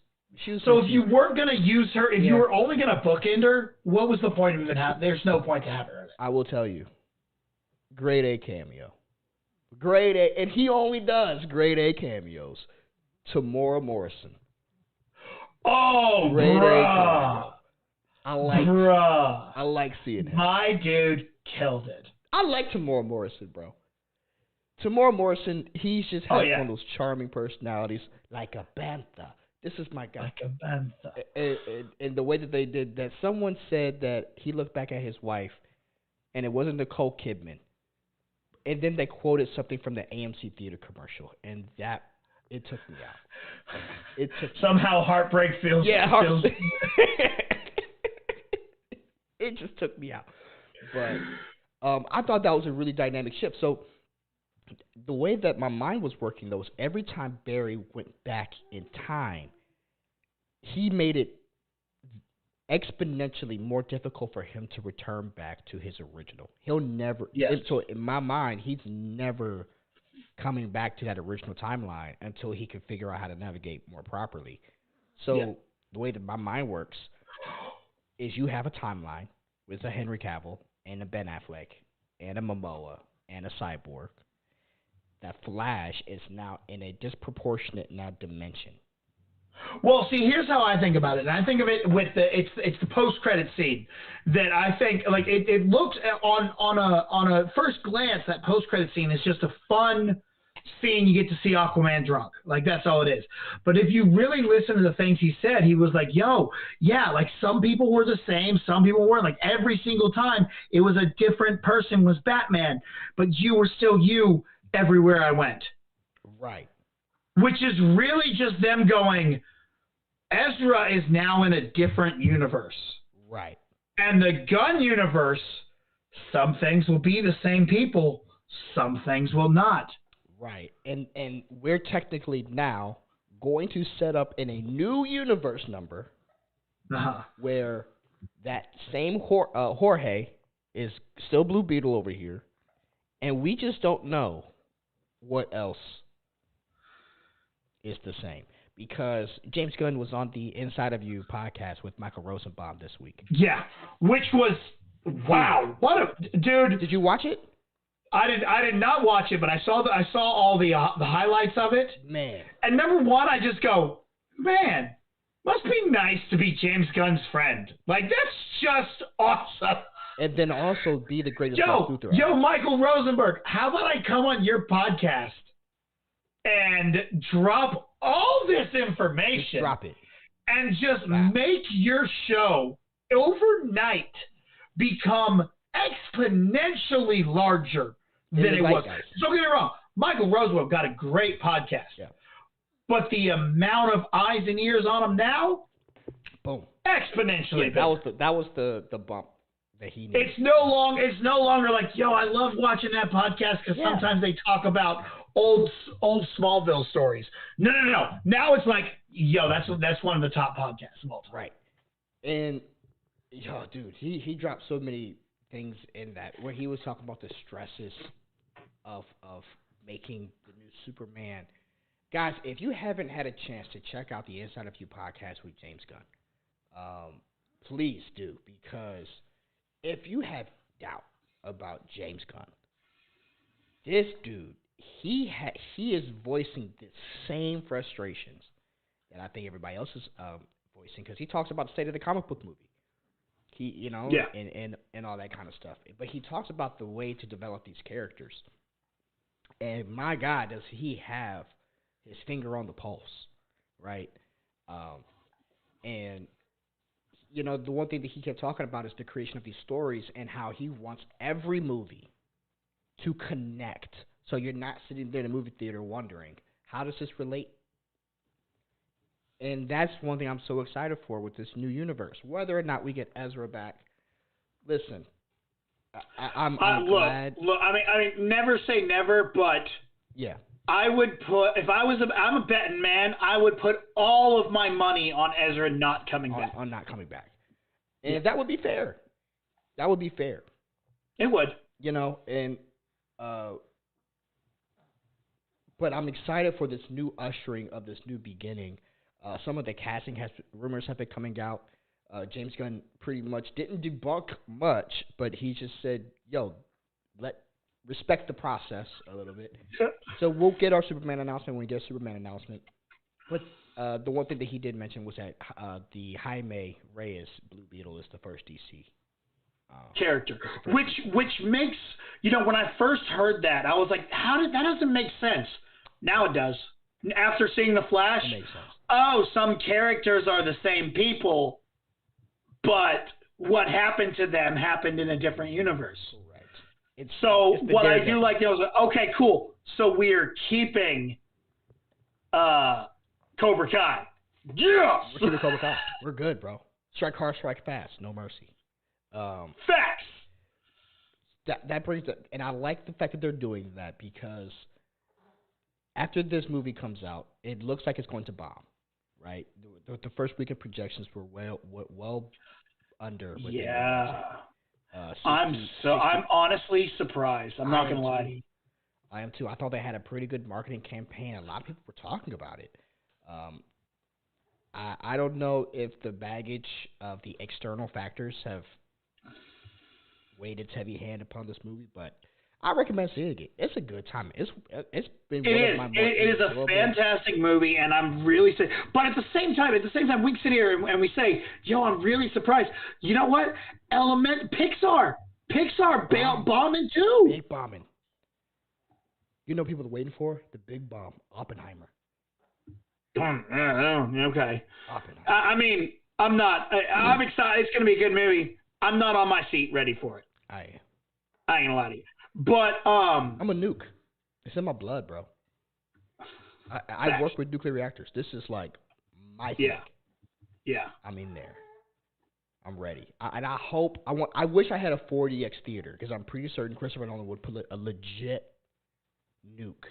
[SPEAKER 3] If you weren't going to use her, if you were only going to bookend her, what was the point of even having? There's no point to have her in it.
[SPEAKER 1] I will tell you, grade A cameo. Grade A, and he only does grade A cameos. Tamora Morrison.
[SPEAKER 3] Oh,
[SPEAKER 1] grade
[SPEAKER 3] bruh.
[SPEAKER 1] A cameo. I like seeing him.
[SPEAKER 3] My dude killed it.
[SPEAKER 1] I like Tamora Morrison, bro. Tamora Morrison, he's just has one of those charming personalities, like a bantha. This is my guy.
[SPEAKER 3] Like a bantha.
[SPEAKER 1] And the way that they did that, someone said that he looked back at his wife, and it wasn't Nicole Kidman. And then they quoted something from the AMC Theater commercial, and it took me out.
[SPEAKER 3] Somehow heartbreak feels...
[SPEAKER 1] Yeah, it just took me out. But I thought that was a really dynamic shift. So the way that my mind was working, though, was every time Barry went back in time, he made it exponentially more difficult for him to return back to his original. He'll never.
[SPEAKER 3] Yes.
[SPEAKER 1] So in my mind, he's never coming back to that original timeline until he can figure out how to navigate more properly. So the way that my mind works is you have a timeline with a Henry Cavill and a Ben Affleck and a Momoa and a Cyborg. That Flash is now in a disproportionate dimension.
[SPEAKER 3] Well, see, here's how I think about it. And I think of it with it's the post-credit scene that I think, like, it looks on a first glance, that post-credit scene is just a fun scene. You get to see Aquaman drunk. Like, that's all it is. But if you really listen to the things he said, he was like, like, some people were the same, some people weren't. Like, every single time it was a different person was Batman, but you were still you everywhere I went.
[SPEAKER 1] Right.
[SPEAKER 3] Which is really just them going, Ezra is now in a different universe.
[SPEAKER 1] Right.
[SPEAKER 3] And the Gunn universe, some things will be the same people, some things will not.
[SPEAKER 1] Right. And we're technically now going to set up in a new universe number where that same Jorge is still Blue Beetle over here, and we just don't know what else is the same. Because James Gunn was on the Inside of You podcast with Michael Rosenbaum this week.
[SPEAKER 3] Yeah, which was, wow, what a dude.
[SPEAKER 1] Did you watch it?
[SPEAKER 3] I did not watch it, but I saw all the highlights of it.
[SPEAKER 1] Man.
[SPEAKER 3] And number one, I just go, man, must be nice to be James Gunn's friend. Like, that's just awesome.
[SPEAKER 1] And then also be the greatest Lex Luthor.
[SPEAKER 3] Yo, Michael Rosenberg, how about I come on your podcast and drop all this information?
[SPEAKER 1] Just drop it.
[SPEAKER 3] And just make your show overnight become exponentially larger than it was. Don't get me wrong. Michael Rosenberg got a great podcast. Yeah. But the amount of eyes and ears on him now,
[SPEAKER 1] boom,
[SPEAKER 3] exponentially.
[SPEAKER 1] Yeah, that was the bump that he needed.
[SPEAKER 3] It's no longer like, yo, I love watching that podcast because sometimes they talk about old Smallville stories. No. Now it's like, Yo, that's one of the top podcasts of all time.
[SPEAKER 1] Right. And yo, dude, he dropped so many things in that where he was talking about the stresses of making the new Superman. Guys, if you haven't had a chance to check out the Inside of You podcast with James Gunn, please do, because if you have doubt about James Gunn, this dude, he is voicing the same frustrations that I think everybody else is voicing, because he talks about the state of the comic book movie.
[SPEAKER 3] Yeah.
[SPEAKER 1] And all that kind of stuff. But he talks about the way to develop these characters. And my God, does he have his finger on the pulse, right? And the one thing that he kept talking about is the creation of these stories and how he wants every movie to connect. So you're not sitting there in a movie theater wondering, how does this relate? And that's one thing I'm so excited for with this new universe. Whether or not we get Ezra back, listen, I'm glad.
[SPEAKER 3] Look, I mean, never say never, but
[SPEAKER 1] yeah,
[SPEAKER 3] I would put, if I'm a betting man, I would put all of my money on Ezra not coming back.
[SPEAKER 1] On not coming back. And that would be fair. That would be fair.
[SPEAKER 3] It would.
[SPEAKER 1] But I'm excited for this new ushering of this new beginning. Some of the casting rumors have been coming out. James Gunn pretty much didn't debunk much, but he just said, "Yo, respect the process a little bit." So we'll get our Superman announcement when we get a Superman announcement. But the one thing that he did mention was that the Jaime Reyes Blue Beetle is the first DC
[SPEAKER 3] character, which makes, when I first heard that, I was like, that doesn't make sense. Now it does. After seeing The Flash,
[SPEAKER 1] it makes sense.
[SPEAKER 3] Oh, some characters are the same people, but what happened to them happened in a different universe.
[SPEAKER 1] Correct.
[SPEAKER 3] So what I do like, was okay, cool. So we're keeping Cobra Kai. Yes!
[SPEAKER 1] We're keeping Cobra Kai. We're good, bro. Strike hard, strike fast. No mercy.
[SPEAKER 3] Facts.
[SPEAKER 1] That brings up, and I like the fact that they're doing that, because after this movie comes out, it looks like it's going to bomb, right? The first week of projections were well under.
[SPEAKER 3] Yeah. I'm honestly surprised. I'm not gonna lie to you.
[SPEAKER 1] I am too. I thought they had a pretty good marketing campaign. A lot of people were talking about it. I don't know if the baggage of the external factors have weighed its heavy hand upon this movie, but I recommend seeing it. It's a good time. It's been one of my more
[SPEAKER 3] It is a fantastic movie, and I'm really but at the same time, we can sit here and we say, "Yo, I'm really surprised." You know what? Pixar bombing too.
[SPEAKER 1] Big bombing. You know, people are waiting for the big bomb, Oppenheimer.
[SPEAKER 3] Okay.
[SPEAKER 1] Oppenheimer.
[SPEAKER 3] I mean, I'm excited. It's gonna be a good movie. I'm not on my seat ready for it. I ain't gonna lie to you. But
[SPEAKER 1] I'm a nuke. It's in my blood, bro. I work with nuclear reactors. This is like my thing.
[SPEAKER 3] Yeah.
[SPEAKER 1] I'm in there. I'm ready. I wish I had a 4DX theater, because I'm pretty certain Christopher Nolan would put a legit nuke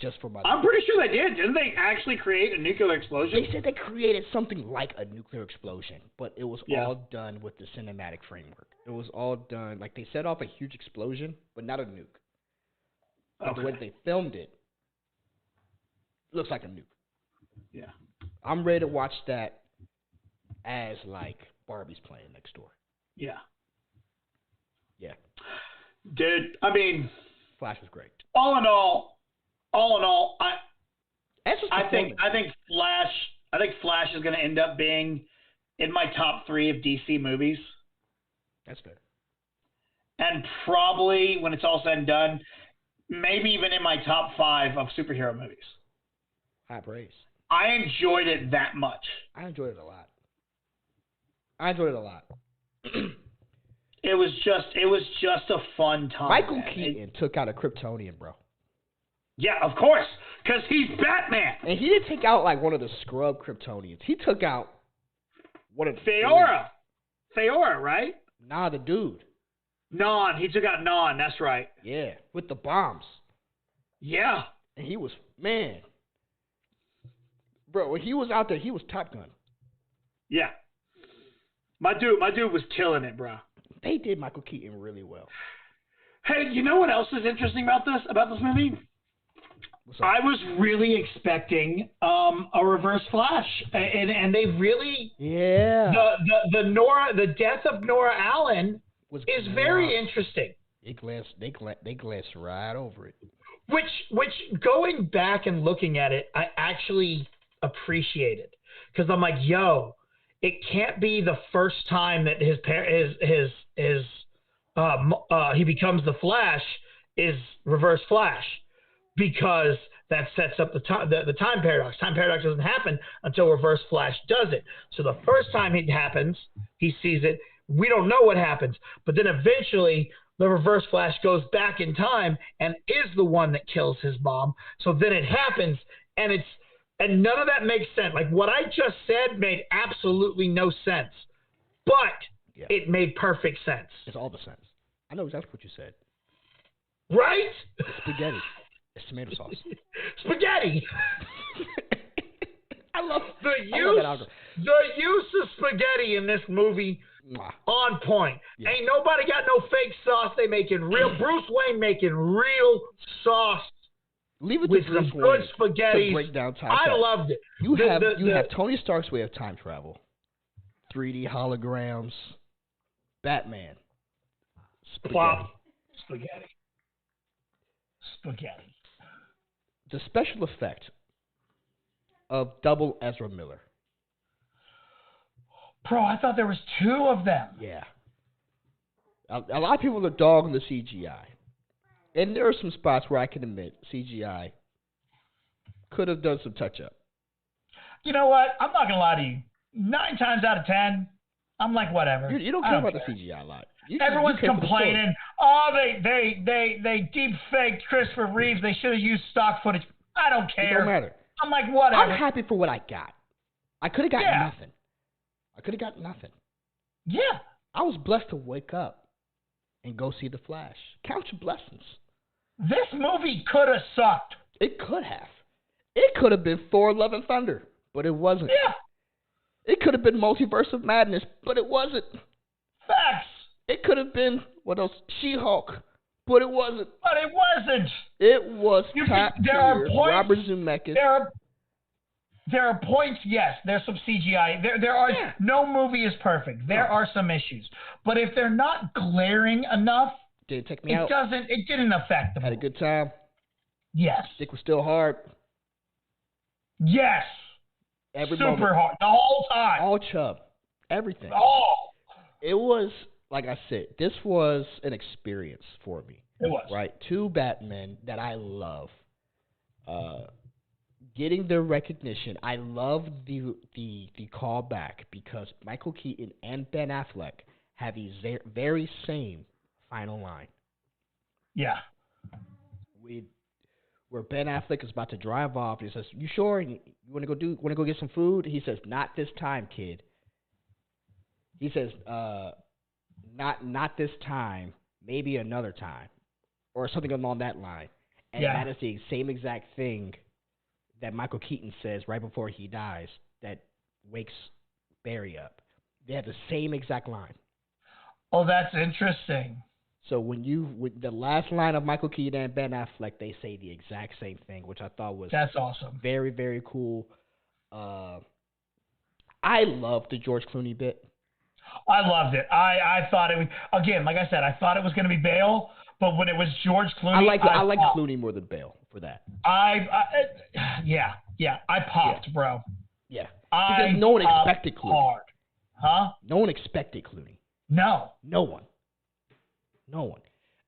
[SPEAKER 1] just for my.
[SPEAKER 3] I'm pretty sure they did. Didn't they actually create a nuclear explosion?
[SPEAKER 1] They said they created something like a nuclear explosion, but it was all done with the cinematic framework. It was all done, like, they set off a huge explosion, but not a nuke. But the way they filmed it looks like a nuke.
[SPEAKER 3] Yeah.
[SPEAKER 1] I'm ready to watch that as, like, Barbie's playing next door.
[SPEAKER 3] Yeah.
[SPEAKER 1] Yeah.
[SPEAKER 3] Dude, I mean,
[SPEAKER 1] Flash was great.
[SPEAKER 3] All in all, I think Flash is going to end up being in my top 3 of DC movies.
[SPEAKER 1] That's fair.
[SPEAKER 3] And probably, when it's all said and done, maybe even in my top 5 of superhero movies.
[SPEAKER 1] High praise.
[SPEAKER 3] I enjoyed it that much.
[SPEAKER 1] I enjoyed it a lot.
[SPEAKER 3] It was just a fun time.
[SPEAKER 1] Michael Keaton took out a Kryptonian, bro.
[SPEAKER 3] Yeah, of course, because he's Batman.
[SPEAKER 1] And he didn't take out, like, one of the scrub Kryptonians. He took out one of the
[SPEAKER 3] Feora, right?
[SPEAKER 1] Nah, the dude.
[SPEAKER 3] Non. He took out Non. That's right.
[SPEAKER 1] Yeah, with the bombs.
[SPEAKER 3] Yeah.
[SPEAKER 1] And he was, man. Bro, when he was out there, he was Top Gun.
[SPEAKER 2] Yeah. My dude was killing it, bro.
[SPEAKER 1] They did Michael Keaton really well.
[SPEAKER 2] Hey, you know what else is interesting about this movie? I was really expecting a Reverse Flash, and they really the death of Nora Allen is very interesting.
[SPEAKER 1] They glanced right over it.
[SPEAKER 2] Which going back and looking at it, I actually appreciated, because I'm like, yo, it can't be the first time that he becomes the Flash is Reverse Flash, because that sets up the time paradox. Time paradox doesn't happen until Reverse Flash does it. So the first time it happens, he sees it. We don't know what happens, but then eventually the Reverse Flash goes back in time and is the one that kills his mom. So then it happens, and none of that makes sense. Like, what I just said made absolutely no sense, but it made perfect sense.
[SPEAKER 1] It's all the sense. I know exactly what you said.
[SPEAKER 2] Right?
[SPEAKER 1] It's spaghetti. It's tomato sauce.
[SPEAKER 2] Spaghetti.
[SPEAKER 1] I love
[SPEAKER 2] the use of spaghetti in this movie. On point. Yeah. Ain't nobody got no fake sauce. They making real. Bruce Wayne making real sauce.
[SPEAKER 1] Leave it
[SPEAKER 2] with
[SPEAKER 1] to Bruce
[SPEAKER 2] some
[SPEAKER 1] Wayne
[SPEAKER 2] good spaghetti.
[SPEAKER 1] To break down time.
[SPEAKER 2] I loved it.
[SPEAKER 1] You have Tony Stark's way of time travel, 3D holograms, Batman,
[SPEAKER 2] spaghetti.
[SPEAKER 1] The special effect of double Ezra Miller.
[SPEAKER 2] Bro, I thought there was two of them.
[SPEAKER 1] Yeah. A lot of people are dogging the CGI. And there are some spots where I can admit CGI could have done some touch-up.
[SPEAKER 2] You know what? I'm not going to lie to you. 9 times out of 10, I'm like, whatever.
[SPEAKER 1] You don't care about the CGI a lot.
[SPEAKER 2] Everyone's complaining. Oh, they deep faked Christopher Reeves. They should have used stock footage. I don't care.
[SPEAKER 1] It don't matter.
[SPEAKER 2] I'm like, whatever.
[SPEAKER 1] I'm happy for what I got. I could have got nothing. Yeah. I was blessed to wake up and go see The Flash. Count your blessings.
[SPEAKER 2] This movie could have sucked.
[SPEAKER 1] It could have. It could have been Thor: Love and Thunder, but it wasn't.
[SPEAKER 2] Yeah.
[SPEAKER 1] It could have been Multiverse of Madness, but it wasn't.
[SPEAKER 2] Facts.
[SPEAKER 1] It could have been, what else? She-Hulk, but it wasn't.
[SPEAKER 2] But it wasn't.
[SPEAKER 1] It was top tier. Robert Zemeckis.
[SPEAKER 2] There are points, yes, there's some CGI. There are no movie is perfect. There are some issues. But if they're not glaring enough,
[SPEAKER 1] it
[SPEAKER 2] didn't affect them.
[SPEAKER 1] Had a good time.
[SPEAKER 2] Yes.
[SPEAKER 1] Dick was still hard.
[SPEAKER 2] Yes. Super hard. The whole time.
[SPEAKER 1] All chub. Everything.
[SPEAKER 2] All.
[SPEAKER 1] It was, like I said, this was an experience for me.
[SPEAKER 2] It was.
[SPEAKER 1] Right? 2 Batmen that I love. Getting their recognition. I love the callback because Michael Keaton and Ben Affleck have the very same final line.
[SPEAKER 2] Yeah.
[SPEAKER 1] Where Ben Affleck is about to drive off, he says, "You sure? You want to go get some food?" He says, "Not this time, kid." He says, "Not this time. Maybe another time," or something along that line. And that is the same exact thing that Michael Keaton says right before he dies that wakes Barry up. They have the same exact line.
[SPEAKER 2] Oh, that's interesting.
[SPEAKER 1] So with the last line of Michael Keaton and Ben Affleck, they say the exact same thing, which I thought was
[SPEAKER 2] that's awesome.
[SPEAKER 1] Very, very cool. I loved the George Clooney bit.
[SPEAKER 2] I loved it. I thought it was, again, like I said, I thought it was going to be Bale, but when it was George Clooney,
[SPEAKER 1] I like Clooney more than Bale for that.
[SPEAKER 2] I popped, bro.
[SPEAKER 1] Yeah, because no one expected Clooney.
[SPEAKER 2] Hard. Huh?
[SPEAKER 1] No one expected Clooney.
[SPEAKER 2] No
[SPEAKER 1] one.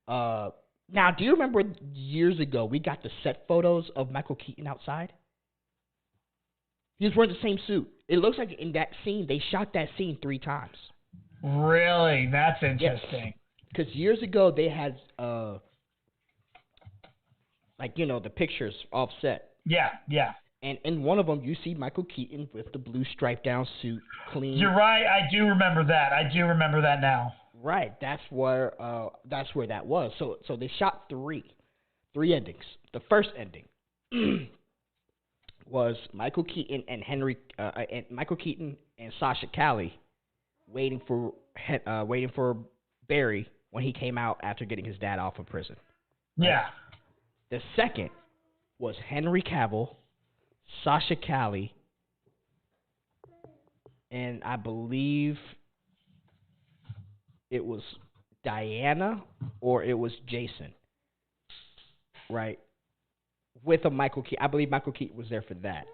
[SPEAKER 1] Now, do you remember years ago we got the set photos of Michael Keaton outside? He was wearing the same suit. It looks like in that scene, they shot that scene 3 times.
[SPEAKER 2] Really? That's interesting.
[SPEAKER 1] Because years ago, they had, the pictures offset.
[SPEAKER 2] Yeah.
[SPEAKER 1] And in one of them, you see Michael Keaton with the blue striped down suit, clean.
[SPEAKER 2] You're right. I do remember that. I do remember that now.
[SPEAKER 1] Right. That's where that was. So they shot 3 endings. The first ending. was Michael Keaton and Michael Keaton and Sasha Cali waiting for Barry when he came out after getting his dad off of prison.
[SPEAKER 3] Yeah.
[SPEAKER 1] The second was Henry Cavill, Sasha Cali, and I believe it was Diana or it was Jason, right? With a Michael Keaton. I believe Michael Keaton was there for that.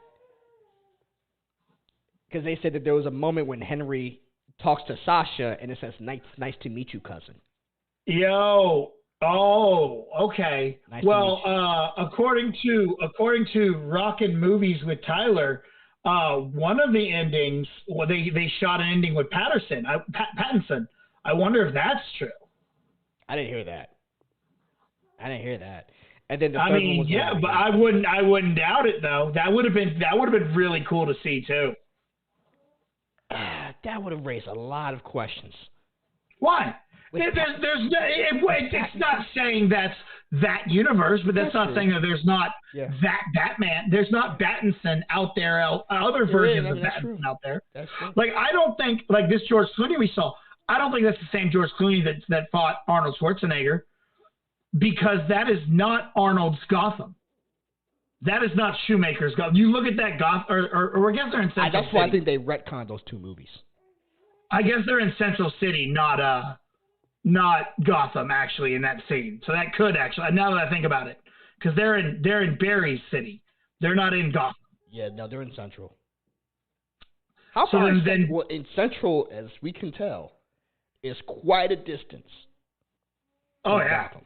[SPEAKER 1] Because they said that there was a moment when Henry talks to Sasha and it says, nice to meet you, cousin.
[SPEAKER 3] Yo. Oh, okay.
[SPEAKER 1] Nice
[SPEAKER 3] according to Rockin' Movies with Tyler, one of the endings, they shot an ending with Pattinson. I wonder if that's true.
[SPEAKER 1] I didn't hear that. And then the
[SPEAKER 3] I
[SPEAKER 1] third
[SPEAKER 3] mean,
[SPEAKER 1] one was
[SPEAKER 3] yeah, but I wouldn't doubt it though. That would have been really cool to see too.
[SPEAKER 1] That would have raised a lot of questions.
[SPEAKER 3] Why? It's not saying that's that universe, but that's not
[SPEAKER 1] true.
[SPEAKER 3] saying that there's not that Batman. There's not Pattinson out there, other versions of Pattinson out there.
[SPEAKER 1] That's true.
[SPEAKER 3] Like, I don't think, like this George Clooney we saw, I don't think that's the same George Clooney that fought Arnold Schwarzenegger, because that is not Arnold's Gotham. That is not Shoemaker's Gotham. You look at that Gotham, or I guess they're in Central City.
[SPEAKER 1] That's why I think they retconned those two movies.
[SPEAKER 3] I guess they're in Central City, not Gotham, actually, in that scene. So that could actually, now that I think about it, because they're in Barry's city. They're not in Gotham.
[SPEAKER 1] Yeah, no, they're in Central. How
[SPEAKER 3] So
[SPEAKER 1] far
[SPEAKER 3] then-
[SPEAKER 1] well, in Central, as we can tell, is quite a distance.
[SPEAKER 3] Oh,
[SPEAKER 1] from
[SPEAKER 3] yeah.
[SPEAKER 1] Gotham.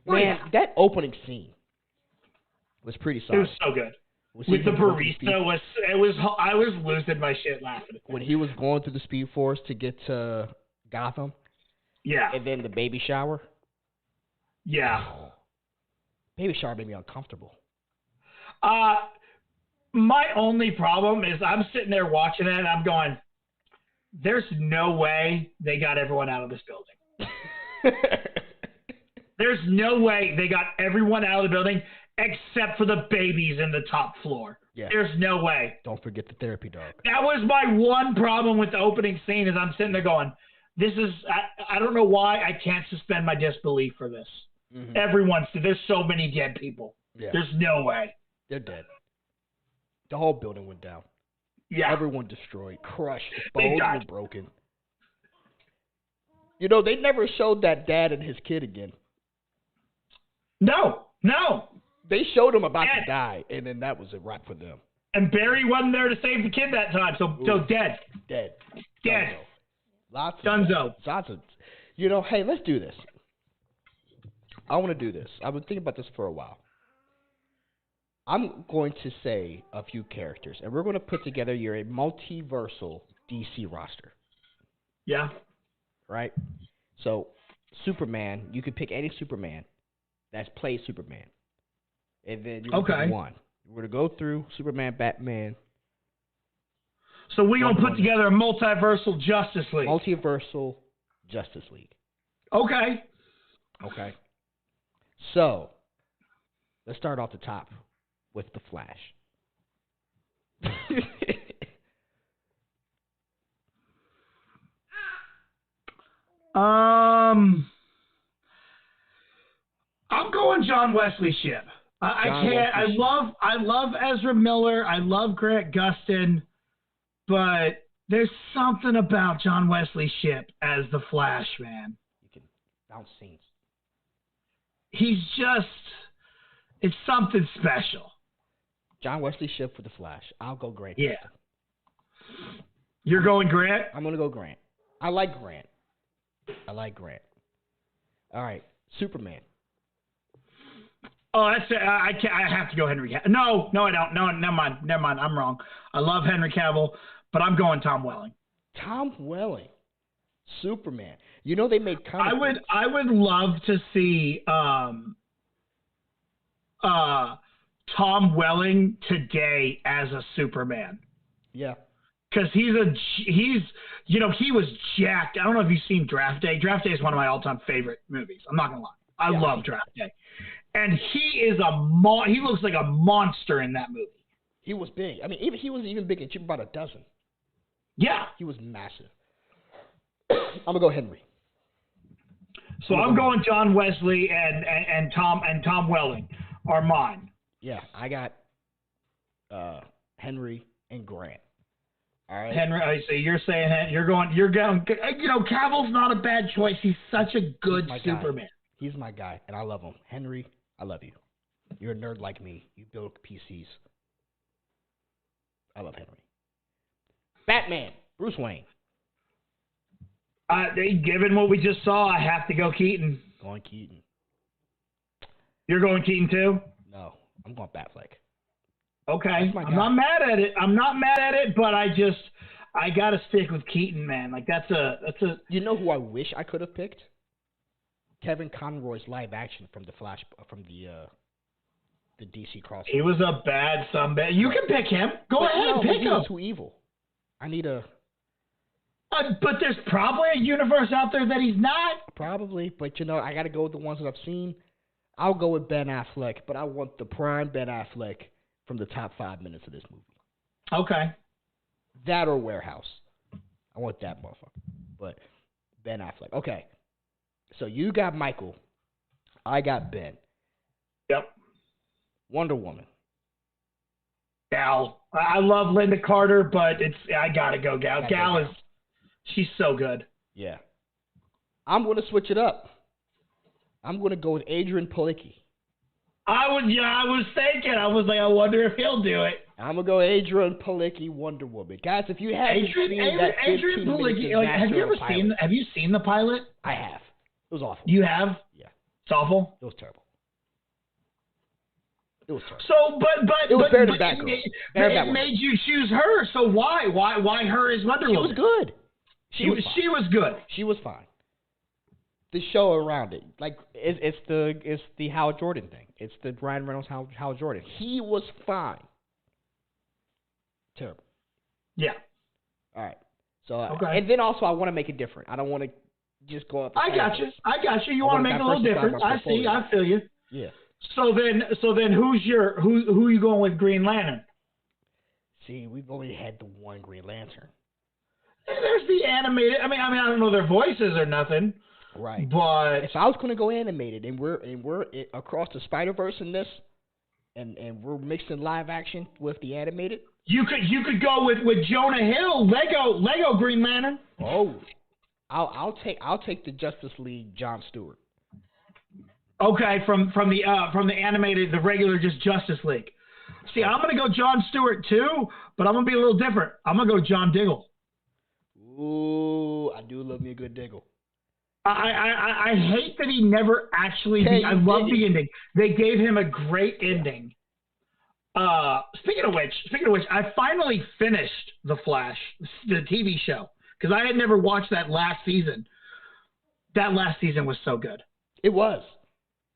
[SPEAKER 3] Oh,
[SPEAKER 1] Man,
[SPEAKER 3] yeah.
[SPEAKER 1] that opening scene was pretty
[SPEAKER 3] It
[SPEAKER 1] solid.
[SPEAKER 3] was so good.
[SPEAKER 1] Was
[SPEAKER 3] With
[SPEAKER 1] he
[SPEAKER 3] the
[SPEAKER 1] going through the
[SPEAKER 3] barista, I was losing my shit laughing.
[SPEAKER 1] when he was going through the Speed Force to get to Gotham,
[SPEAKER 3] Yeah.
[SPEAKER 1] and then the baby shower.
[SPEAKER 3] Yeah.
[SPEAKER 1] Baby shower made me uncomfortable.
[SPEAKER 3] My only problem is I'm sitting there watching it and I'm going, there's no way they got everyone out of this building. There's no way they got everyone out of the building except for the babies in the top floor.
[SPEAKER 1] Yeah.
[SPEAKER 3] There's no way.
[SPEAKER 1] Don't forget the therapy dog.
[SPEAKER 3] That was my one problem with the opening scene is I'm sitting there going, this is, I don't know why I can't suspend my disbelief for this.
[SPEAKER 1] Mm-hmm.
[SPEAKER 3] There's so many dead people.
[SPEAKER 1] Yeah.
[SPEAKER 3] There's no way.
[SPEAKER 1] They're dead. The whole building went down.
[SPEAKER 3] Yeah.
[SPEAKER 1] Everyone destroyed, crushed,
[SPEAKER 3] They
[SPEAKER 1] bones
[SPEAKER 3] died.
[SPEAKER 1] were broken. You know, they never showed that dad and his kid again.
[SPEAKER 3] No.
[SPEAKER 1] They showed him about
[SPEAKER 3] Dead.
[SPEAKER 1] to die, and then that was a wrap for them.
[SPEAKER 3] And Barry wasn't there to save the kid that time, so dead.
[SPEAKER 1] Dead.
[SPEAKER 3] Dead.
[SPEAKER 1] Lots of
[SPEAKER 3] Dunzo.
[SPEAKER 1] Lots of. You know, hey, let's do this. I want to do this. I've been thinking about this for a while. I'm going to say a few characters, and we're going to put together your multiversal DC roster,
[SPEAKER 3] Yeah.
[SPEAKER 1] right? So, Superman, you could pick any Superman that's played Superman. And then you pick one. We're going to go through Superman, Batman.
[SPEAKER 3] So we're going to put together a multiversal Justice League.
[SPEAKER 1] Multiversal Justice League.
[SPEAKER 3] Okay.
[SPEAKER 1] Okay. So, let's start off the top with the Flash.
[SPEAKER 3] I'm going John Wesley Shipp. I can't. I love Ezra Miller. I love Grant Gustin, but there's something about John Wesley Shipp as the Flash, man.
[SPEAKER 1] You can bounce scenes.
[SPEAKER 3] He's just, it's something special.
[SPEAKER 1] John Wesley Shipp for the Flash. I'll go Grant.
[SPEAKER 3] Yeah.
[SPEAKER 1] Gustin.
[SPEAKER 3] You're going Grant?
[SPEAKER 1] I'm going to go Grant. I like Grant. All right, Superman.
[SPEAKER 3] Oh, that's I have to go Henry Cavill. No, I don't. No, never mind. I'm wrong. I love Henry Cavill, but I'm going Tom Welling.
[SPEAKER 1] Tom Welling, Superman. You know they made comic books.
[SPEAKER 3] I would love to see Tom Welling today as a Superman.
[SPEAKER 1] Yeah.
[SPEAKER 3] Because he was jacked. I don't know if you've seen Draft Day. Draft Day is one of my all-time favorite movies. I'm not gonna lie. I love Draft Day. And he is he looks like a monster in that movie.
[SPEAKER 1] He was big. I mean, even he was even big and cheap, about a dozen.
[SPEAKER 2] Yeah.
[SPEAKER 1] He was massive. I'm gonna go Henry.
[SPEAKER 3] So I'm going John Wesley and Tom Welling are mine.
[SPEAKER 1] Yeah, I got Henry and Grant. All right.
[SPEAKER 3] Henry, so you're saying you're going. Cavill's not a bad choice. He's such a good Superman.
[SPEAKER 1] He's my guy, and I love him. Henry, I love you. You're a nerd like me. You build PCs. I love Henry. Batman, Bruce Wayne.
[SPEAKER 3] Given what we just saw, I have to go Keaton.
[SPEAKER 1] Going Keaton.
[SPEAKER 3] You're going Keaton too?
[SPEAKER 1] No, I'm going Batfleck.
[SPEAKER 3] Okay, I'm not mad at it. But I gotta stick with Keaton, man. Like that's a.
[SPEAKER 1] You know who I wish I could have picked? Kevin Conroy's live action from the DC crossover.
[SPEAKER 3] He was a bad sumbit. You can pick him. Go ahead, pick him.
[SPEAKER 1] He's too evil. I need a.
[SPEAKER 3] But there's probably a universe out there that he's not.
[SPEAKER 1] Probably, but I got to go with the ones that I've seen. I'll go with Ben Affleck, but I want the prime Ben Affleck from the top 5 minutes of this movie.
[SPEAKER 3] Okay.
[SPEAKER 1] That or Warehouse. I want that motherfucker. But Ben Affleck. Okay. So you got Michael. I got Ben.
[SPEAKER 3] Yep.
[SPEAKER 1] Wonder Woman.
[SPEAKER 3] Gal. I love Linda Carter, but I gotta go Gal. Gal is, she's so good.
[SPEAKER 1] Yeah. I'm gonna switch it up. I'm gonna go with Adrian Palicki.
[SPEAKER 3] I was thinking. I was like, I wonder if he'll do it.
[SPEAKER 1] I'm gonna go Adrian Palicki, Wonder Woman. Guys, if you haven't seen that
[SPEAKER 3] Adrian Palicki, have you seen the pilot?
[SPEAKER 1] I have. It was awful.
[SPEAKER 3] You have?
[SPEAKER 1] Yeah.
[SPEAKER 3] It's awful?
[SPEAKER 1] It was terrible. It was terrible.
[SPEAKER 3] So, but
[SPEAKER 1] it was better than Batgirl.
[SPEAKER 3] It made you choose her. So why her as Wonder Woman?
[SPEAKER 1] She was good.
[SPEAKER 3] She was good.
[SPEAKER 1] She was fine. The show around it, like it's the Hal Jordan thing. It's the Ryan Reynolds Hal Jordan. He was fine. Terrible.
[SPEAKER 3] Yeah.
[SPEAKER 1] All right. So and then also I want to make it different. I don't want to just go up.
[SPEAKER 3] I got you. You want to make it a little different. I see. I feel you.
[SPEAKER 1] Yeah.
[SPEAKER 3] So then who are you going with Green Lantern?
[SPEAKER 1] See, we've only had the one Green Lantern.
[SPEAKER 3] There's the animated. I mean, I don't know their voices or nothing.
[SPEAKER 1] Right.
[SPEAKER 3] But
[SPEAKER 1] if I was going to go animated, and we're across the Spider-Verse in this, and we're mixing live action with the animated,
[SPEAKER 3] you could go with Jonah Hill, Lego Green Lantern.
[SPEAKER 1] Oh, I'll take the Justice League John Stewart.
[SPEAKER 3] Okay, from the animated, the regular just Justice League. See, I'm gonna go John Stewart too, but I'm gonna be a little different. I'm gonna go John Diggle.
[SPEAKER 1] Ooh, I do love me a good Diggle.
[SPEAKER 3] I hate that he never actually. I love the ending. They gave him a great ending. Speaking of which, I finally finished The Flash, the TV show, because I had never watched that last season. That last season was so good.
[SPEAKER 1] It was.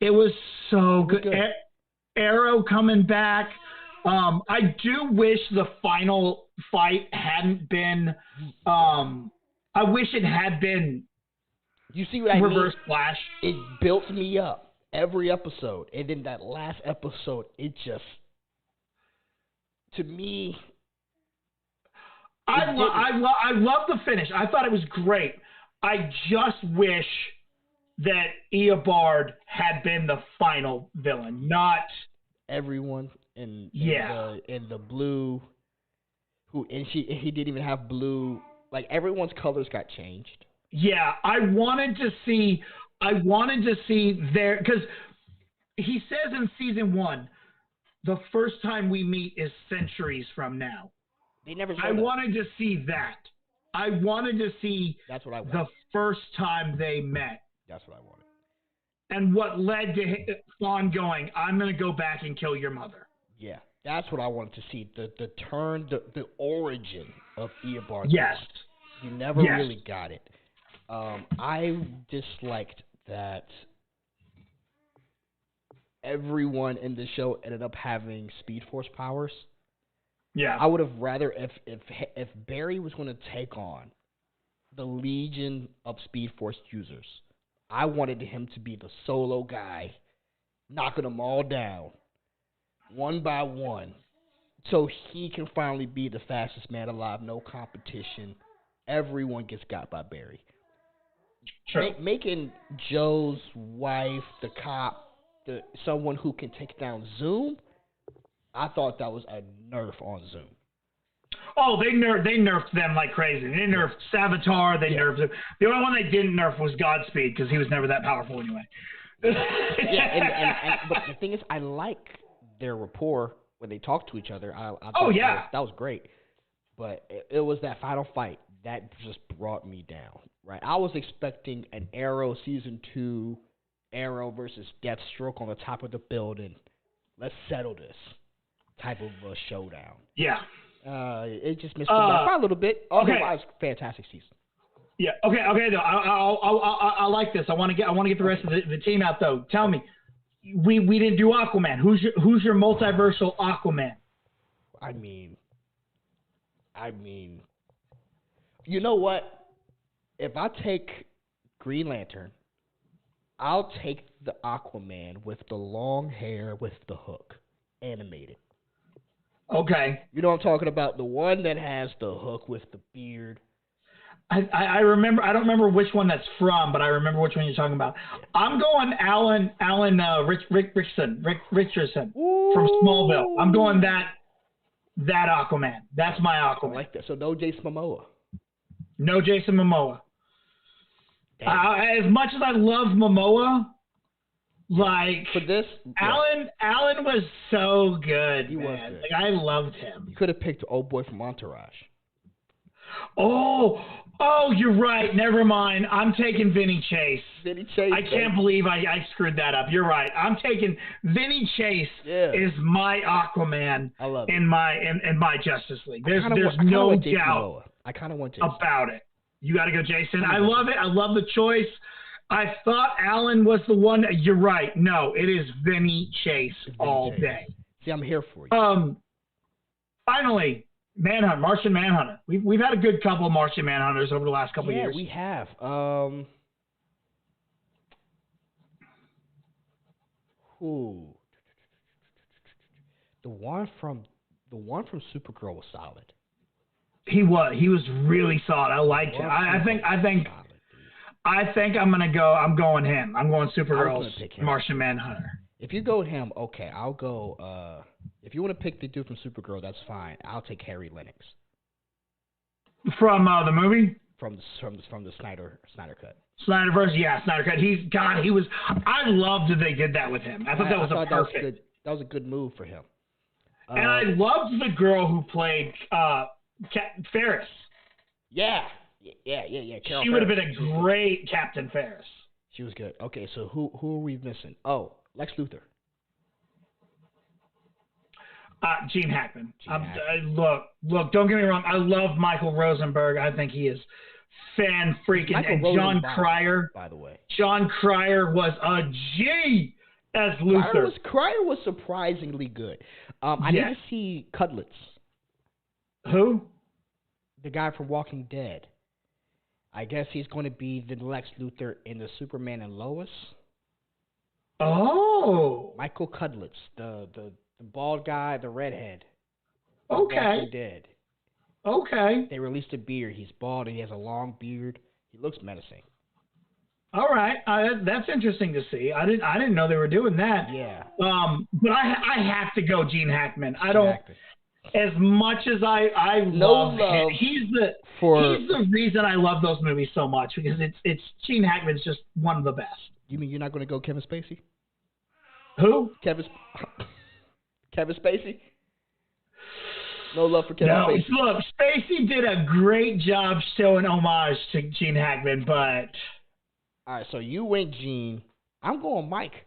[SPEAKER 3] It was so good. Arrow coming back. I do wish the final fight hadn't been. I wish it had been.
[SPEAKER 1] You see what I mean?
[SPEAKER 3] Reverse Flash.
[SPEAKER 1] It built me up every episode, and then that last episode, it just, to me,
[SPEAKER 3] I love the finish. I thought it was great. I just wish that Eobard had been the final villain, not
[SPEAKER 1] everyone in the blue. He didn't even have blue. Like everyone's colors got changed.
[SPEAKER 3] Yeah, I wanted to see there, because he says in season 1, the first time we meet is centuries from now.
[SPEAKER 1] They never.
[SPEAKER 3] I wanted to see that. I wanted to see.
[SPEAKER 1] That's what I wanted.
[SPEAKER 3] The first time they met.
[SPEAKER 1] That's what I wanted.
[SPEAKER 3] And what led to Thawne going, I'm going to go back and kill your mother.
[SPEAKER 1] Yeah, that's what I wanted to see. The turn, the origin of Eobard.
[SPEAKER 3] Yes.
[SPEAKER 1] You never really got it. I disliked that everyone in the show ended up having Speed Force powers.
[SPEAKER 3] Yeah.
[SPEAKER 1] I would have rather if Barry was going to take on the Legion of Speed Force users, I wanted him to be the solo guy, knocking them all down, one by one, So he can finally be the fastest man alive, no competition. Everyone gets got by Barry.
[SPEAKER 3] True.
[SPEAKER 1] Making Joe's wife the cop, someone who can take down Zoom, I thought that was a nerf on Zoom.
[SPEAKER 3] Oh, they nerfed them like crazy. They nerfed Savitar. They nerfed them. The only one they didn't nerf was Godspeed because he was never that powerful anyway.
[SPEAKER 1] But the thing is, I like their rapport when they talk to each other. I thought that was great. But it was that final fight that just brought me down. Right, I was expecting an Arrow season 2, Arrow versus Deathstroke on the top of the building. Let's settle this type of a showdown.
[SPEAKER 3] Yeah.
[SPEAKER 1] It just missed the mark by a little bit. Otherwise, fantastic season.
[SPEAKER 3] Yeah. Okay. Though I like this. I want to get the rest of the team out though. Tell me, we didn't do Aquaman. Who's your multiversal Aquaman?
[SPEAKER 1] I mean, you know what? If I take Green Lantern, I'll take the Aquaman with the long hair with the hook, animated.
[SPEAKER 3] Okay.
[SPEAKER 1] You know what I'm talking about? The one that has the hook with the beard.
[SPEAKER 3] I remember. I don't remember which one that's from, but I remember which one you're talking about. I'm going Alan Richardson from Smallville. I'm going that Aquaman. That's my Aquaman.
[SPEAKER 1] I like that. So no Jason Momoa.
[SPEAKER 3] No Jason Momoa. As much as I love Momoa, like
[SPEAKER 1] for this,
[SPEAKER 3] Alan was so good.
[SPEAKER 1] He was good.
[SPEAKER 3] Like I loved him.
[SPEAKER 1] You could have picked old boy from Entourage.
[SPEAKER 3] Oh, you're right. Never mind. I'm taking Vinny Chase. I can't believe I screwed that up. You're right. I'm taking Vinny Chase is my Aquaman in my Justice League. There's no doubt
[SPEAKER 1] I kind of want Jason
[SPEAKER 3] about it. You got to go Jason. I love it. I love the choice. I thought Alan was the one. You're right. No, it is Vinny Chase all day.
[SPEAKER 1] See, I'm here for you.
[SPEAKER 3] Finally, Martian Manhunter. We've had a good couple of Martian Manhunters over the last couple of years.
[SPEAKER 1] Yeah, we have. The one from Supergirl was solid.
[SPEAKER 3] He was really solid. I liked him. I think I'm going him. I'm going Supergirl's Martian Manhunter.
[SPEAKER 1] If you go him, okay, I'll go. If you want to pick the dude from Supergirl, that's fine. I'll take Harry Lennox.
[SPEAKER 3] From the movie?
[SPEAKER 1] From the Snyder cut.
[SPEAKER 3] Snyderverse, yeah, Snyder cut. He was. I loved that they did that with him. I thought that was perfect.
[SPEAKER 1] That was a good move for him.
[SPEAKER 3] And I loved the girl who played Captain Ferris.
[SPEAKER 1] Yeah.
[SPEAKER 3] She would have been a great Captain Ferris.
[SPEAKER 1] She was good. Okay, so who are we missing? Oh, Lex Luthor.
[SPEAKER 3] Gene Hackman. Look, don't get me wrong. I love Michael Rosenberg. I think he is fan-freaking. And John Cryer,
[SPEAKER 1] by the way.
[SPEAKER 3] John Cryer was a G as Luthor.
[SPEAKER 1] Cryer was surprisingly good. I didn't see Cudlitz.
[SPEAKER 3] Who?
[SPEAKER 1] The guy from Walking Dead. I guess he's going to be the Lex Luthor in the Superman and Lois.
[SPEAKER 3] Oh.
[SPEAKER 1] Michael Cudlitz, the bald guy, the redhead.
[SPEAKER 3] Okay.
[SPEAKER 1] Walking Dead.
[SPEAKER 3] Okay.
[SPEAKER 1] They released a beard. He's bald and he has a long beard. He looks menacing.
[SPEAKER 3] All right, that's interesting to see. I didn't know they were doing that.
[SPEAKER 1] Yeah.
[SPEAKER 3] But I have to go Gene Hackman. I don't. As much as I love him, he's the reason I love those movies so much because it's Gene Hackman's just one of the best.
[SPEAKER 1] You mean you're not going to go Kevin Spacey?
[SPEAKER 3] Who?
[SPEAKER 1] Kevin Spacey? No love for Kevin Spacey.
[SPEAKER 3] Look, Spacey did a great job showing homage to Gene Hackman, but.
[SPEAKER 1] All right, so you went Gene. I'm going Mike.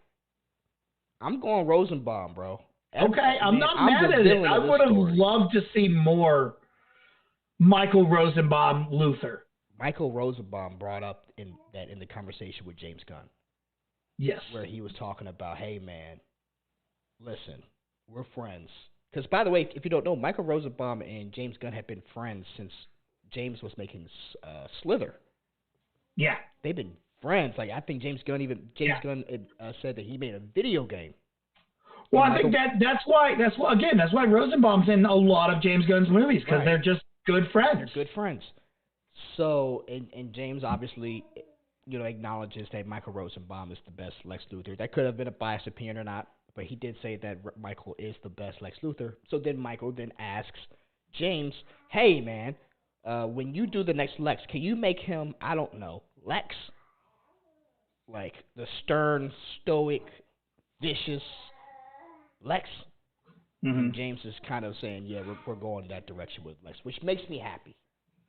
[SPEAKER 1] I'm going Rosenbaum, bro.
[SPEAKER 3] Okay, I'm not mad at it. I would have loved to see more Michael Rosenbaum Luthor.
[SPEAKER 1] Michael Rosenbaum brought up in the conversation with James Gunn.
[SPEAKER 3] Yes.
[SPEAKER 1] Where he was talking about, hey, man, listen, we're friends. Because, by the way, if you don't know, Michael Rosenbaum and James Gunn have been friends since James was making Slither.
[SPEAKER 3] Yeah.
[SPEAKER 1] They've been friends. Like, I think James Gunn said that he made a video game.
[SPEAKER 3] Well, I think that's why Rosenbaum's in a lot of James Gunn's movies, because they're just good friends.
[SPEAKER 1] They're good friends. So, and James obviously, acknowledges that Michael Rosenbaum is the best Lex Luthor. That could have been a biased opinion or not, but he did say that Michael is the best Lex Luthor. So then Michael then asks James, hey, man, when you do the next Lex, can you make him, I don't know, Lex? Like the stern, stoic, vicious Lex?
[SPEAKER 3] Mm-hmm.
[SPEAKER 1] And James is kind of saying, yeah, we're going that direction with Lex, which makes me happy.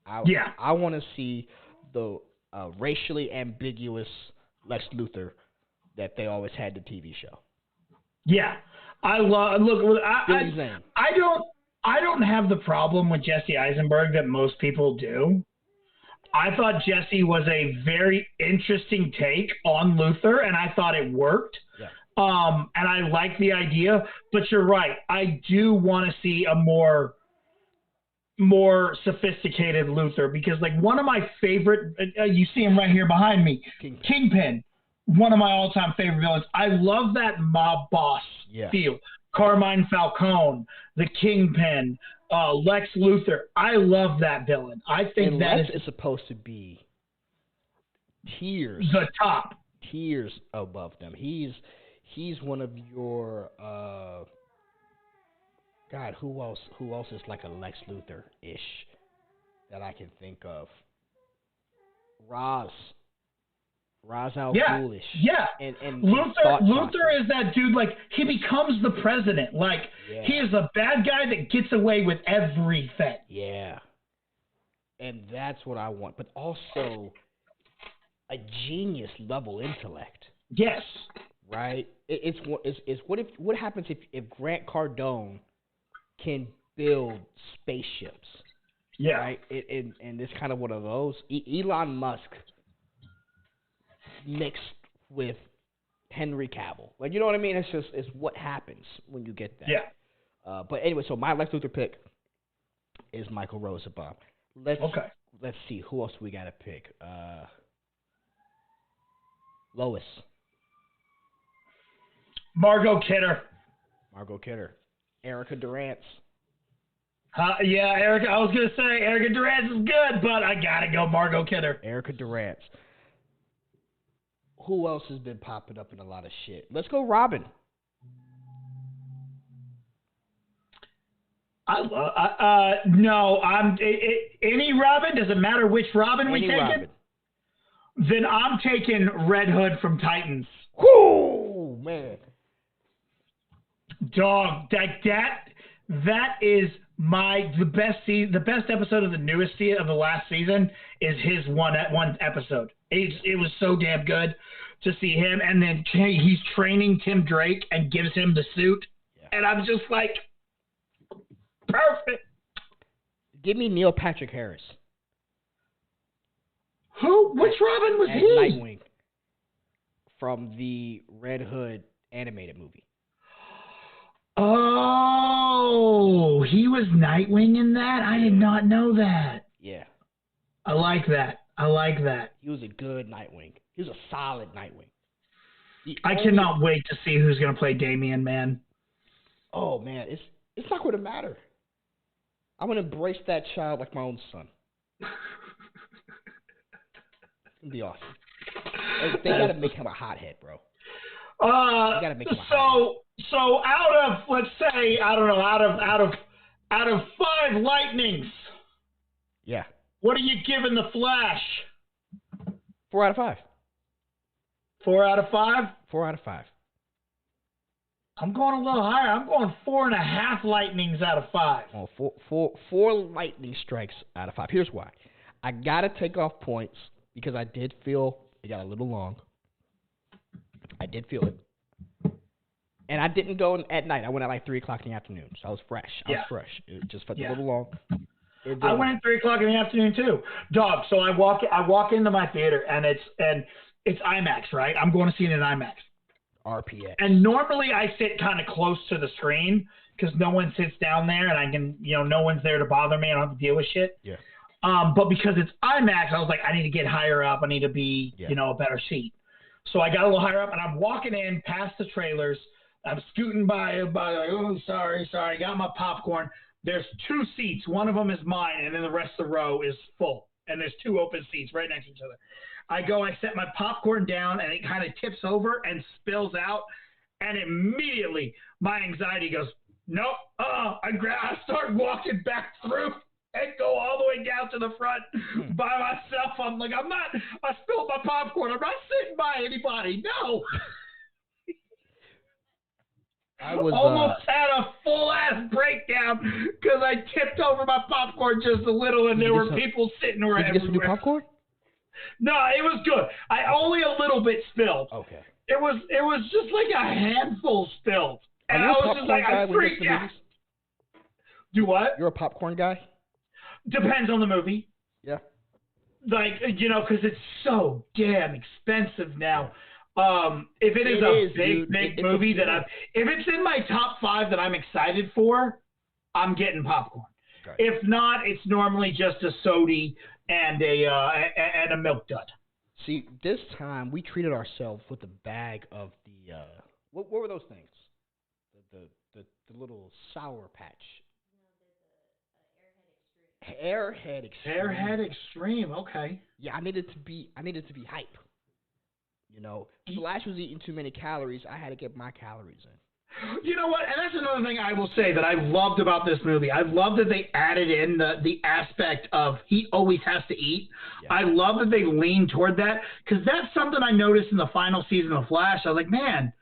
[SPEAKER 1] I want to see the racially ambiguous Lex Luthor that they always had the TV show.
[SPEAKER 3] Yeah, I don't have the problem with Jesse Eisenberg that most people do. I thought Jesse was a very interesting take on Luthor, and I thought it worked.
[SPEAKER 1] Yeah.
[SPEAKER 3] And I like the idea, but you're right. I do want to see a more sophisticated Luthor, because like one of my favorite, you see him right here behind me, Kingpin, one of my all-time favorite villains. I love that mob boss feel. Carmine Falcone, the Kingpin, Lex Luthor. I love that villain. I think
[SPEAKER 1] Lex is supposed to be tiers above them. He's one of your God, who else is like a Lex Luthor-ish that I can think of? Ra's al Ghul-ish.
[SPEAKER 3] Yeah.
[SPEAKER 1] And
[SPEAKER 3] Luthor is that dude, like, he becomes the president. Like, he is a bad guy that gets away with everything.
[SPEAKER 1] Yeah. And that's what I want. But also a genius level intellect.
[SPEAKER 3] Yes.
[SPEAKER 1] Right? It's what happens if Grant Cardone can build spaceships.
[SPEAKER 3] Yeah.
[SPEAKER 1] Right? And it's kind of one of those. Elon Musk mixed with Henry Cavill. Like, you know what I mean? It's what happens when you get that.
[SPEAKER 3] Yeah.
[SPEAKER 1] But anyway, so my Lex Luthor pick is Michael Rosenbaum. Let's see, who else we got to pick? Lois.
[SPEAKER 3] Margot Kidder.
[SPEAKER 1] Erica Durance.
[SPEAKER 3] Erica. I was gonna say Erica Durance is good, but I gotta go Margot Kidder.
[SPEAKER 1] Erica Durance. Who else has been popping up in a lot of shit? Let's go Robin.
[SPEAKER 3] Any Robin. Doesn't matter which Robin we take. Then I'm taking Red Hood from Titans.
[SPEAKER 1] Whoo, man.
[SPEAKER 3] Dog, that is the best episode of the newest season of the last season is his one episode. It was so damn good to see him, and then he's training Tim Drake and gives him the suit, and I'm just like, perfect.
[SPEAKER 1] Give me Neil Patrick Harris.
[SPEAKER 3] Who? Which Robin was he?
[SPEAKER 1] Nightwing from the Red Hood animated movie.
[SPEAKER 3] Oh, he was Nightwing in that? I did not know that.
[SPEAKER 1] Yeah.
[SPEAKER 3] I like that.
[SPEAKER 1] He was a good Nightwing. He was a solid Nightwing.
[SPEAKER 3] I cannot wait to see who's going to play Damian, man.
[SPEAKER 1] Oh, man. It's not going to matter. I'm going to embrace that child like my own son. It's going to be awesome. They got to make him a hothead, bro. They got to make him a hothead.
[SPEAKER 3] So out of, let's say, I don't know, out of 5 lightnings.
[SPEAKER 1] Yeah.
[SPEAKER 3] What are you giving the Flash?
[SPEAKER 1] 4 out of 5.
[SPEAKER 3] 4 out of 5?
[SPEAKER 1] 4 out of 5.
[SPEAKER 3] I'm going a little higher. I'm going 4.5 lightnings out of 5.
[SPEAKER 1] Oh, four lightning strikes out of 5. Here's why. I got to take off points because I did feel it got a little long. I did feel it. And I didn't go at night. I went at like 3 o'clock in the afternoon. So I was fresh. It just felt a little long.
[SPEAKER 3] I went at 3 o'clock in the afternoon too. Dog, so I walk into my theater and it's IMAX, right? I'm going to see it in IMAX.
[SPEAKER 1] RPX.
[SPEAKER 3] And normally I sit kind of close to the screen because no one sits down there and I can, no one's there to bother me. I don't have to deal with shit.
[SPEAKER 1] Yeah.
[SPEAKER 3] But because it's IMAX, I was like, I need to get higher up. I need to be, a better seat. So I got a little higher up and I'm walking in past the trailers. I'm scooting by, like, oh, sorry, I got my popcorn. There's 2 seats. One of them is mine, and then the rest of the row is full. And there's 2 open seats right next to each other. I set my popcorn down, and it kind of tips over and spills out. And immediately, my anxiety goes, no, I start walking back through and go all the way down to the front by myself. I'm like, I spilled my popcorn. I'm not sitting by anybody. No.
[SPEAKER 1] I was
[SPEAKER 3] almost had a full-ass breakdown because I tipped over my popcorn just a little, and there were people sitting around.
[SPEAKER 1] Did you get some new popcorn?
[SPEAKER 3] No, it was good. I only a little bit spilled.
[SPEAKER 1] Okay.
[SPEAKER 3] It was just like a handful spilled. And I was just like, I freaked out. Do what?
[SPEAKER 1] You're a popcorn guy?
[SPEAKER 3] Depends on the movie.
[SPEAKER 1] Yeah.
[SPEAKER 3] Like, because it's so damn expensive now. If it is a big movie if it's in my top 5 that I'm excited for, I'm getting popcorn. Okay. If not, it's normally just a sody and a milk dud.
[SPEAKER 1] See, this time we treated ourselves with a bag of the what were those things? The little Sour Patch. Airhead Extreme.
[SPEAKER 3] Airhead Extreme. Okay.
[SPEAKER 1] Yeah, I needed to be hype. Flash was eating too many calories. I had to get my calories in.
[SPEAKER 3] You know what? And that's another thing I will say that I loved about this movie. I love that they added in the aspect of he always has to eat. Yeah. I love that they leaned toward that because that's something I noticed in the final season of Flash. I was like, man,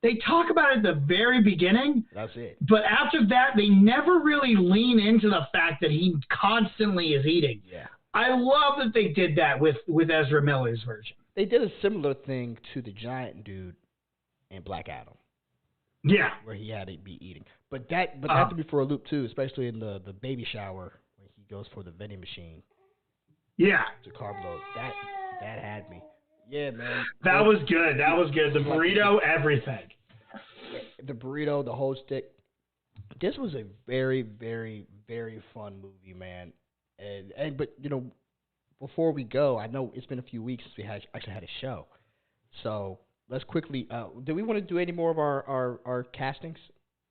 [SPEAKER 3] they talk about it at the very beginning.
[SPEAKER 1] That's it.
[SPEAKER 3] But after that, they never really lean into the fact that he constantly is eating.
[SPEAKER 1] Yeah.
[SPEAKER 3] I love that they did that with Ezra Miller's version.
[SPEAKER 1] They did a similar thing to the giant dude in Black Adam.
[SPEAKER 3] Yeah.
[SPEAKER 1] Where he had to be eating. But that to be for a loop too, especially in the baby shower when he goes for the vending machine.
[SPEAKER 3] Yeah.
[SPEAKER 1] To carb load. That had me. Yeah, man.
[SPEAKER 3] That was good. The burrito, everything.
[SPEAKER 1] The burrito, the whole stick. This was a very, very, very fun movie, man. But before we go, I know it's been a few weeks since we actually had a show. So let's quickly. Do we want to do any more of our castings?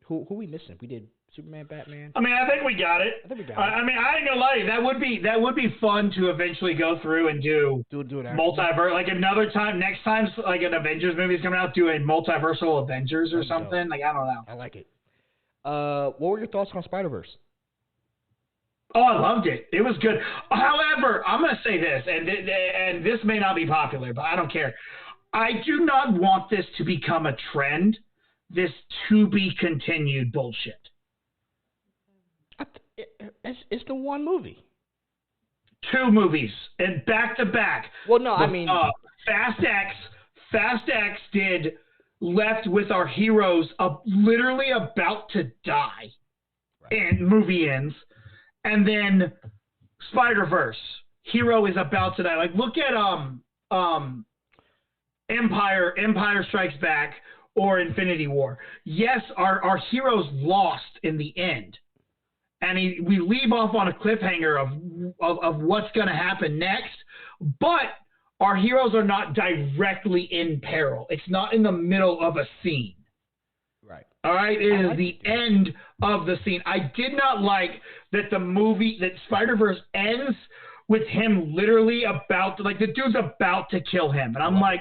[SPEAKER 1] Who we missing? We did Superman, Batman.
[SPEAKER 3] I mean, I think we got it. I mean, I ain't gonna lie to you. That would be fun to eventually go through and do multiverse. Like another time, next time, like an Avengers movie is coming out, do a multiversal Avengers or something. Like I don't know.
[SPEAKER 1] I like it. What were your thoughts on Spider-Verse?
[SPEAKER 3] Oh, I loved it. It was good. However, I'm going to say this, and this may not be popular, but I don't care. I do not want this to become a trend, this to-be-continued bullshit.
[SPEAKER 1] It's the one movie.
[SPEAKER 3] 2 movies, and back-to-back.
[SPEAKER 1] Well, no, I mean...
[SPEAKER 3] Fast X did left with our heroes literally about to die, right. And movie ends. And then Spider-Verse, hero is about to die. Like look at Empire Strikes Back or Infinity War. Yes, our heroes lost in the end, and we leave off on a cliffhanger of what's going to happen next. But our heroes are not directly in peril. It's not in the middle of a scene.
[SPEAKER 1] Right.
[SPEAKER 3] All right, it is the end of the scene. I did not like that that Spider-Verse ends with him literally the dude's about to kill him. And I'm like,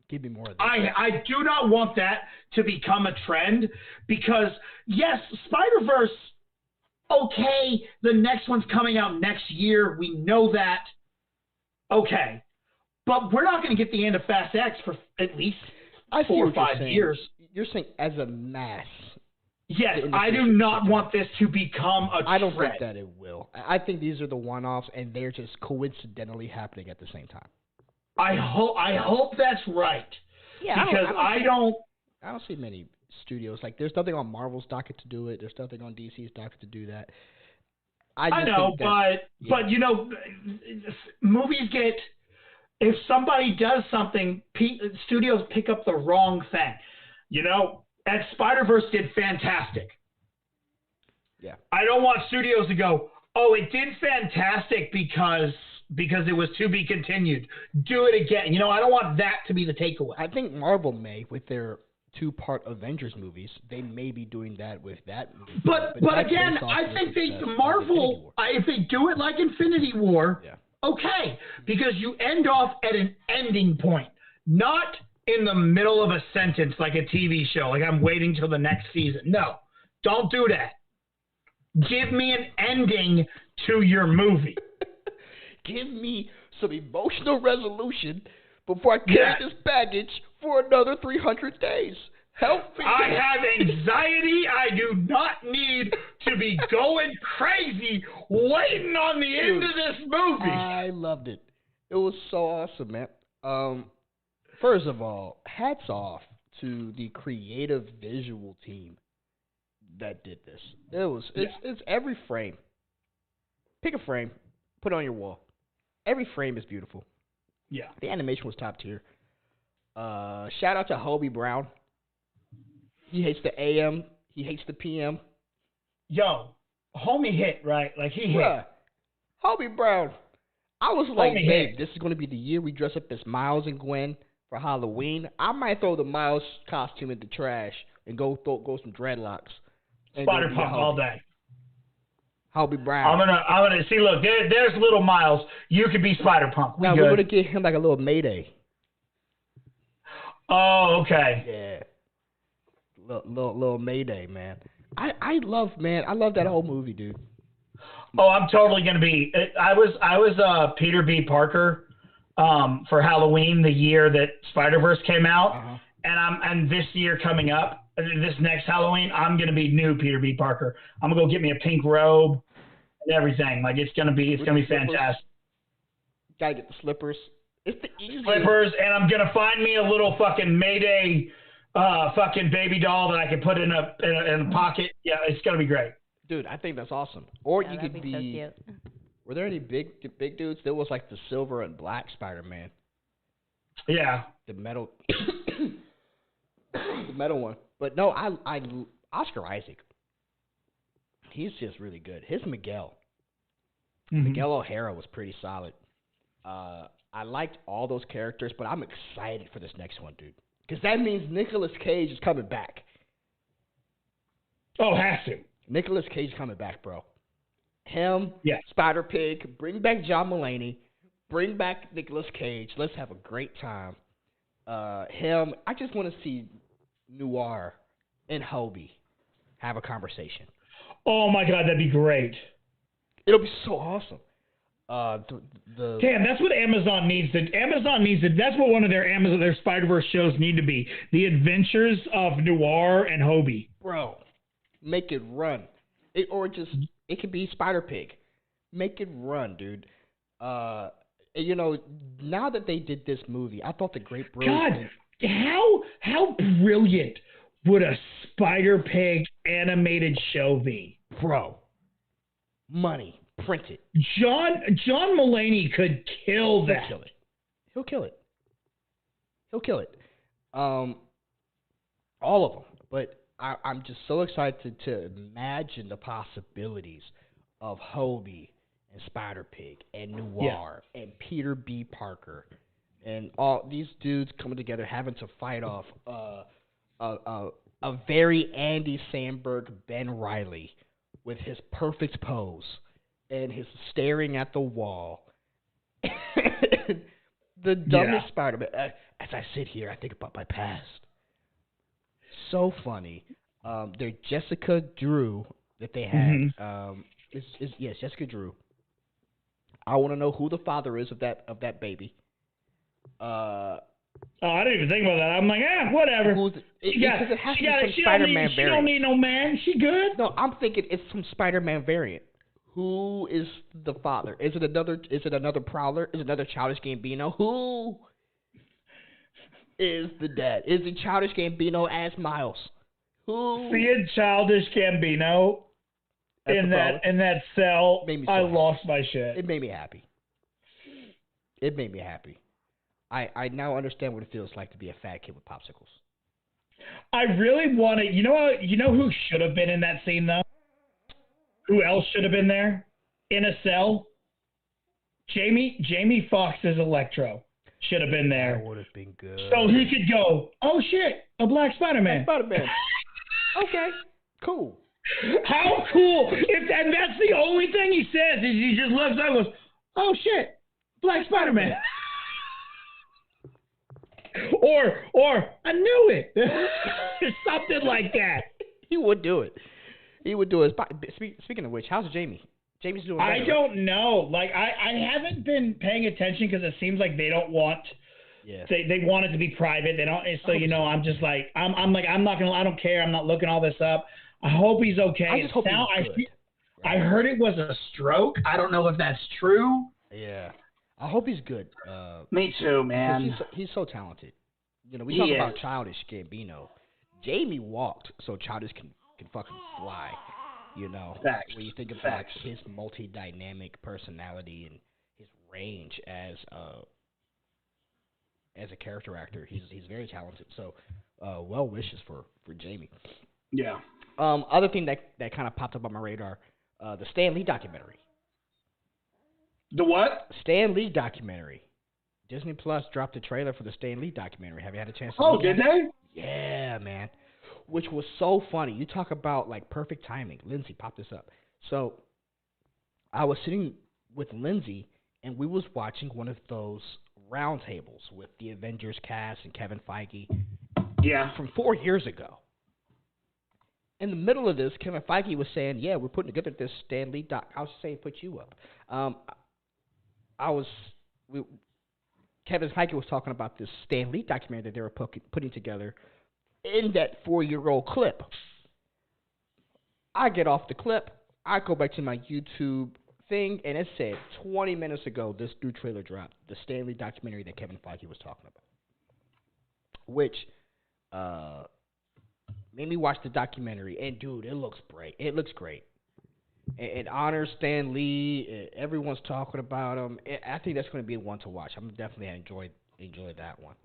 [SPEAKER 1] give me more of that.
[SPEAKER 3] I do not want that to become a trend because, yes, Spider-Verse, okay, the next one's coming out next year. We know that. Okay. But we're not going to get the end of Fast X for at least 4 or 5 years.
[SPEAKER 1] You're saying as a mass.
[SPEAKER 3] Yes, I do not want this to become a trend.
[SPEAKER 1] I don't think that it will. I think these are the one-offs, and they're just coincidentally happening at the same time.
[SPEAKER 3] I hope that's right.
[SPEAKER 1] Yeah,
[SPEAKER 3] because I don't
[SPEAKER 1] see many studios. Like, there's nothing on Marvel's docket to do it. There's nothing on DC's docket to do that.
[SPEAKER 3] I know, but movies get. If somebody does something, studios pick up the wrong thing. And Spider-Verse did fantastic.
[SPEAKER 1] Yeah. I
[SPEAKER 3] don't want studios to go, oh, it did fantastic because it was to be continued. Do it again. I don't want that to be the takeaway.
[SPEAKER 1] I think Marvel may with their 2-part Avengers movies. They may be doing that with that movie.
[SPEAKER 2] But
[SPEAKER 1] that's
[SPEAKER 2] again,
[SPEAKER 1] based off
[SPEAKER 2] I
[SPEAKER 1] the
[SPEAKER 2] think
[SPEAKER 1] success of Infinity
[SPEAKER 2] Marvel,
[SPEAKER 1] War.
[SPEAKER 2] if they do it like Infinity War,
[SPEAKER 1] Yeah.
[SPEAKER 2] okay, because you end off at an ending point, not in the middle of a sentence like a TV show, like I'm waiting till the next season. No, don't do that. Give me an ending to your movie.
[SPEAKER 1] Give me some emotional resolution before I carry this baggage for another 300 days. Help me.
[SPEAKER 2] I have anxiety. I do not need to be going crazy waiting on the end of this movie.
[SPEAKER 1] I loved it. It was so awesome, man. First of all, hats off to the creative visual team that did this. It's every frame. Pick a frame, put it on your wall. Every frame is beautiful.
[SPEAKER 2] Yeah.
[SPEAKER 1] The animation was top tier. Shout out to Hobie Brown. He hates the AM. He hates the PM.
[SPEAKER 2] Yo, homie hit, right? Like he hit.
[SPEAKER 1] Bruh, Hobie Brown. I was like,
[SPEAKER 2] Homie
[SPEAKER 1] babe,
[SPEAKER 2] hit.
[SPEAKER 1] this is going to be the year we dress up as Miles and Gwen for Halloween. I might throw the Miles costume in the trash and go some dreadlocks. And
[SPEAKER 2] Spider
[SPEAKER 1] go be
[SPEAKER 2] Punk
[SPEAKER 1] a
[SPEAKER 2] all
[SPEAKER 1] Hobie.
[SPEAKER 2] day.
[SPEAKER 1] Hobie Brown.
[SPEAKER 2] I'm gonna see. Look, there's little Miles. You could be Spider Punk.
[SPEAKER 1] Now we're gonna get him like a little Mayday.
[SPEAKER 2] Oh, okay.
[SPEAKER 1] Yeah. Little Mayday, man. I love that whole movie, dude.
[SPEAKER 2] Oh, I'm totally gonna be. I was Peter B. Parker for Halloween the year that Spider-Verse came out, and this year coming up, this next Halloween, I'm gonna be new Peter B. Parker. I'm gonna go get me a pink robe and everything. Like it's gonna be fantastic.
[SPEAKER 1] Gotta get the slippers. It's the easiest.
[SPEAKER 2] Slippers, and I'm gonna find me a little fucking Mayday fucking baby doll that I can put in a pocket. Yeah, it's gonna be great.
[SPEAKER 1] Dude, I think that's awesome. Or
[SPEAKER 4] Yeah,
[SPEAKER 1] you
[SPEAKER 4] that'd
[SPEAKER 1] could
[SPEAKER 4] be so
[SPEAKER 1] be.
[SPEAKER 4] cute.
[SPEAKER 1] Were there any big dudes? There was like the silver and black Spider-Man,
[SPEAKER 2] Yeah.
[SPEAKER 1] the metal, the metal one. But no, I Oscar Isaac. He's just really good. His Miguel O'Hara was pretty solid. I liked all those characters, but I'm excited for this next one, dude. Because that means Nicolas Cage is coming back.
[SPEAKER 2] Oh, has to.
[SPEAKER 1] Nicolas Cage coming back, bro. Him,
[SPEAKER 2] Yeah.
[SPEAKER 1] Spider-Pig, bring back John Mulaney, bring back Nicolas Cage. Let's have a great time. Him, I just want to see Noir and Hobie have a conversation.
[SPEAKER 2] Oh my God, that'd be great.
[SPEAKER 1] It'll be so awesome.
[SPEAKER 2] Damn, that's what Amazon needs. That's what one of their Spider-Verse shows need to be. The Adventures of Noir and Hobie.
[SPEAKER 1] Bro, make it run. It could be Spider-Pig. Make it run, dude. You know, now that they did this movie, I thought the Great Brilliant.
[SPEAKER 2] God, how brilliant would a Spider-Pig animated show be?
[SPEAKER 1] Bro, money, print it.
[SPEAKER 2] John Mulaney could kill that.
[SPEAKER 1] He'll kill it. All of them. But I'm just so excited to imagine the possibilities of Hobie and Spider-Pig and Noir and Peter B. Parker and all these dudes coming together having to fight off a very Andy Samberg Ben Reilly with his perfect pose and his staring at the wall. The dumbest Spider-Man. As I sit here, I think about my past. So funny. Their Jessica Drew that they had. Yes, Jessica Drew. I want to know who the father is of that baby.
[SPEAKER 2] I didn't even think about that. I'm like, whatever. She don't need no man. She good.
[SPEAKER 1] No, I'm thinking it's some Spider-Man variant. Who is the father? Is it another Prowler? Is it another Childish Gambino? Who is the dad? Is it Childish Gambino as Miles? Who?
[SPEAKER 2] Seeing Childish Gambino in that cell, I lost my shit.
[SPEAKER 1] It made me happy. I now understand what it feels like to be a fat kid with popsicles.
[SPEAKER 2] I really want to. You know who should have been in that scene though? Who else should have been there in a cell? Jamie Foxx's Electro should have been there.
[SPEAKER 1] That would have been good.
[SPEAKER 2] So he could go, oh shit,
[SPEAKER 3] A Black Spider-Man.
[SPEAKER 1] Spider-Man. Okay, cool.
[SPEAKER 3] How cool! And that's the only thing he says is he just looks up and goes, "Oh shit, Black Spider-Man." or I knew it. Something like that.
[SPEAKER 1] He would do it. He would do it. Speaking of which, how's Jamie? Jamie's doing better.
[SPEAKER 3] I don't know. Like I haven't been paying attention because it seems like they don't want.
[SPEAKER 1] Yeah.
[SPEAKER 3] They want it to be private. They don't. So I'm just like I'm like I'm not gonna. I don't care. I'm not looking all this up. I hope he's okay.
[SPEAKER 1] I just hope he's good.
[SPEAKER 3] I heard it was a stroke. I don't know if that's true.
[SPEAKER 1] Yeah. I hope he's good.
[SPEAKER 3] Me too, man.
[SPEAKER 1] He's so talented. We talk about Childish Gambino. Jamie walked so Childish can fucking fly.
[SPEAKER 3] Facts.
[SPEAKER 1] When you think about like, his multi-dynamic personality and his range as a character actor, he's very talented. So, well wishes for Jamie.
[SPEAKER 3] Yeah.
[SPEAKER 1] Other thing that kind of popped up on my radar, the Stan Lee documentary.
[SPEAKER 3] The what?
[SPEAKER 1] Stan Lee documentary. Disney Plus dropped a trailer for the Stan Lee documentary. Have you had a chance to
[SPEAKER 3] Oh,
[SPEAKER 1] look
[SPEAKER 3] did
[SPEAKER 1] at
[SPEAKER 3] they?
[SPEAKER 1] Yeah, man. Which was so funny. You talk about, like, perfect timing. Lindsay, pop this up. So, I was sitting with Lindsay, and we was watching one of those roundtables with the Avengers cast and Kevin Feige.
[SPEAKER 3] Yeah.
[SPEAKER 1] From 4 years ago. In the middle of this, Kevin Feige was saying, yeah, we're putting together this Stan Lee doc. I was saying, put you up. Kevin Feige was talking about this Stan Lee documentary that they were putting together in that 4-year-old clip. I get off the clip. I go back to my YouTube thing, and it said 20 minutes ago this new trailer dropped, the Stan Lee documentary that Kevin Feige was talking about, which made me watch the documentary. And, dude, it looks great. It looks great. It honors Stan Lee. Everyone's talking about him. I think that's going to be one to watch. I'm definitely enjoy that one.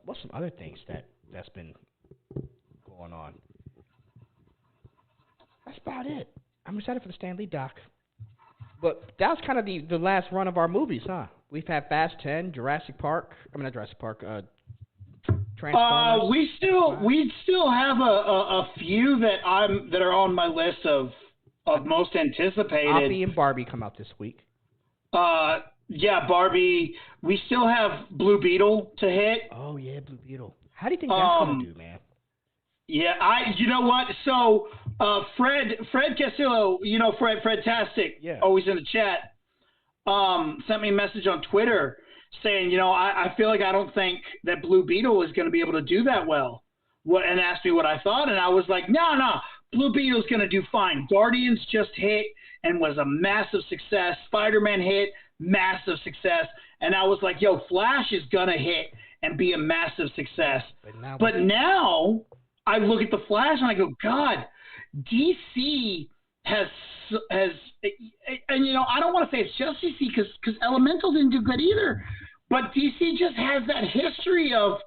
[SPEAKER 1] What's some other things that's been going on? That's about it. I'm excited for the Stan Lee doc. But that's kind of the last run of our movies, huh? We've had Fast 10, Jurassic Park. I mean, not Jurassic Park. Transformers.
[SPEAKER 3] We still have a few that are on my list of most anticipated.
[SPEAKER 1] Oppie and Barbie come out this week.
[SPEAKER 3] Yeah, Barbie. We still have Blue Beetle to hit.
[SPEAKER 1] Oh yeah, Blue Beetle. How do you think that's gonna do, man?
[SPEAKER 3] Yeah, you know what? So Fred Castillo, Fredtastic, always in the chat, sent me a message on Twitter saying, I feel like I don't think that Blue Beetle is going to be able to do that well. And asked me what I thought, and I was like, no, Blue Beetle's going to do fine. Guardians just hit and was a massive success. Spider-Man hit, massive success. And I was like, Flash is going to hit and be a massive success. But now I look at the Flash and I go, God, DC has and I don't want to say it's just DC because Elemental didn't do good either. But DC just has that history of,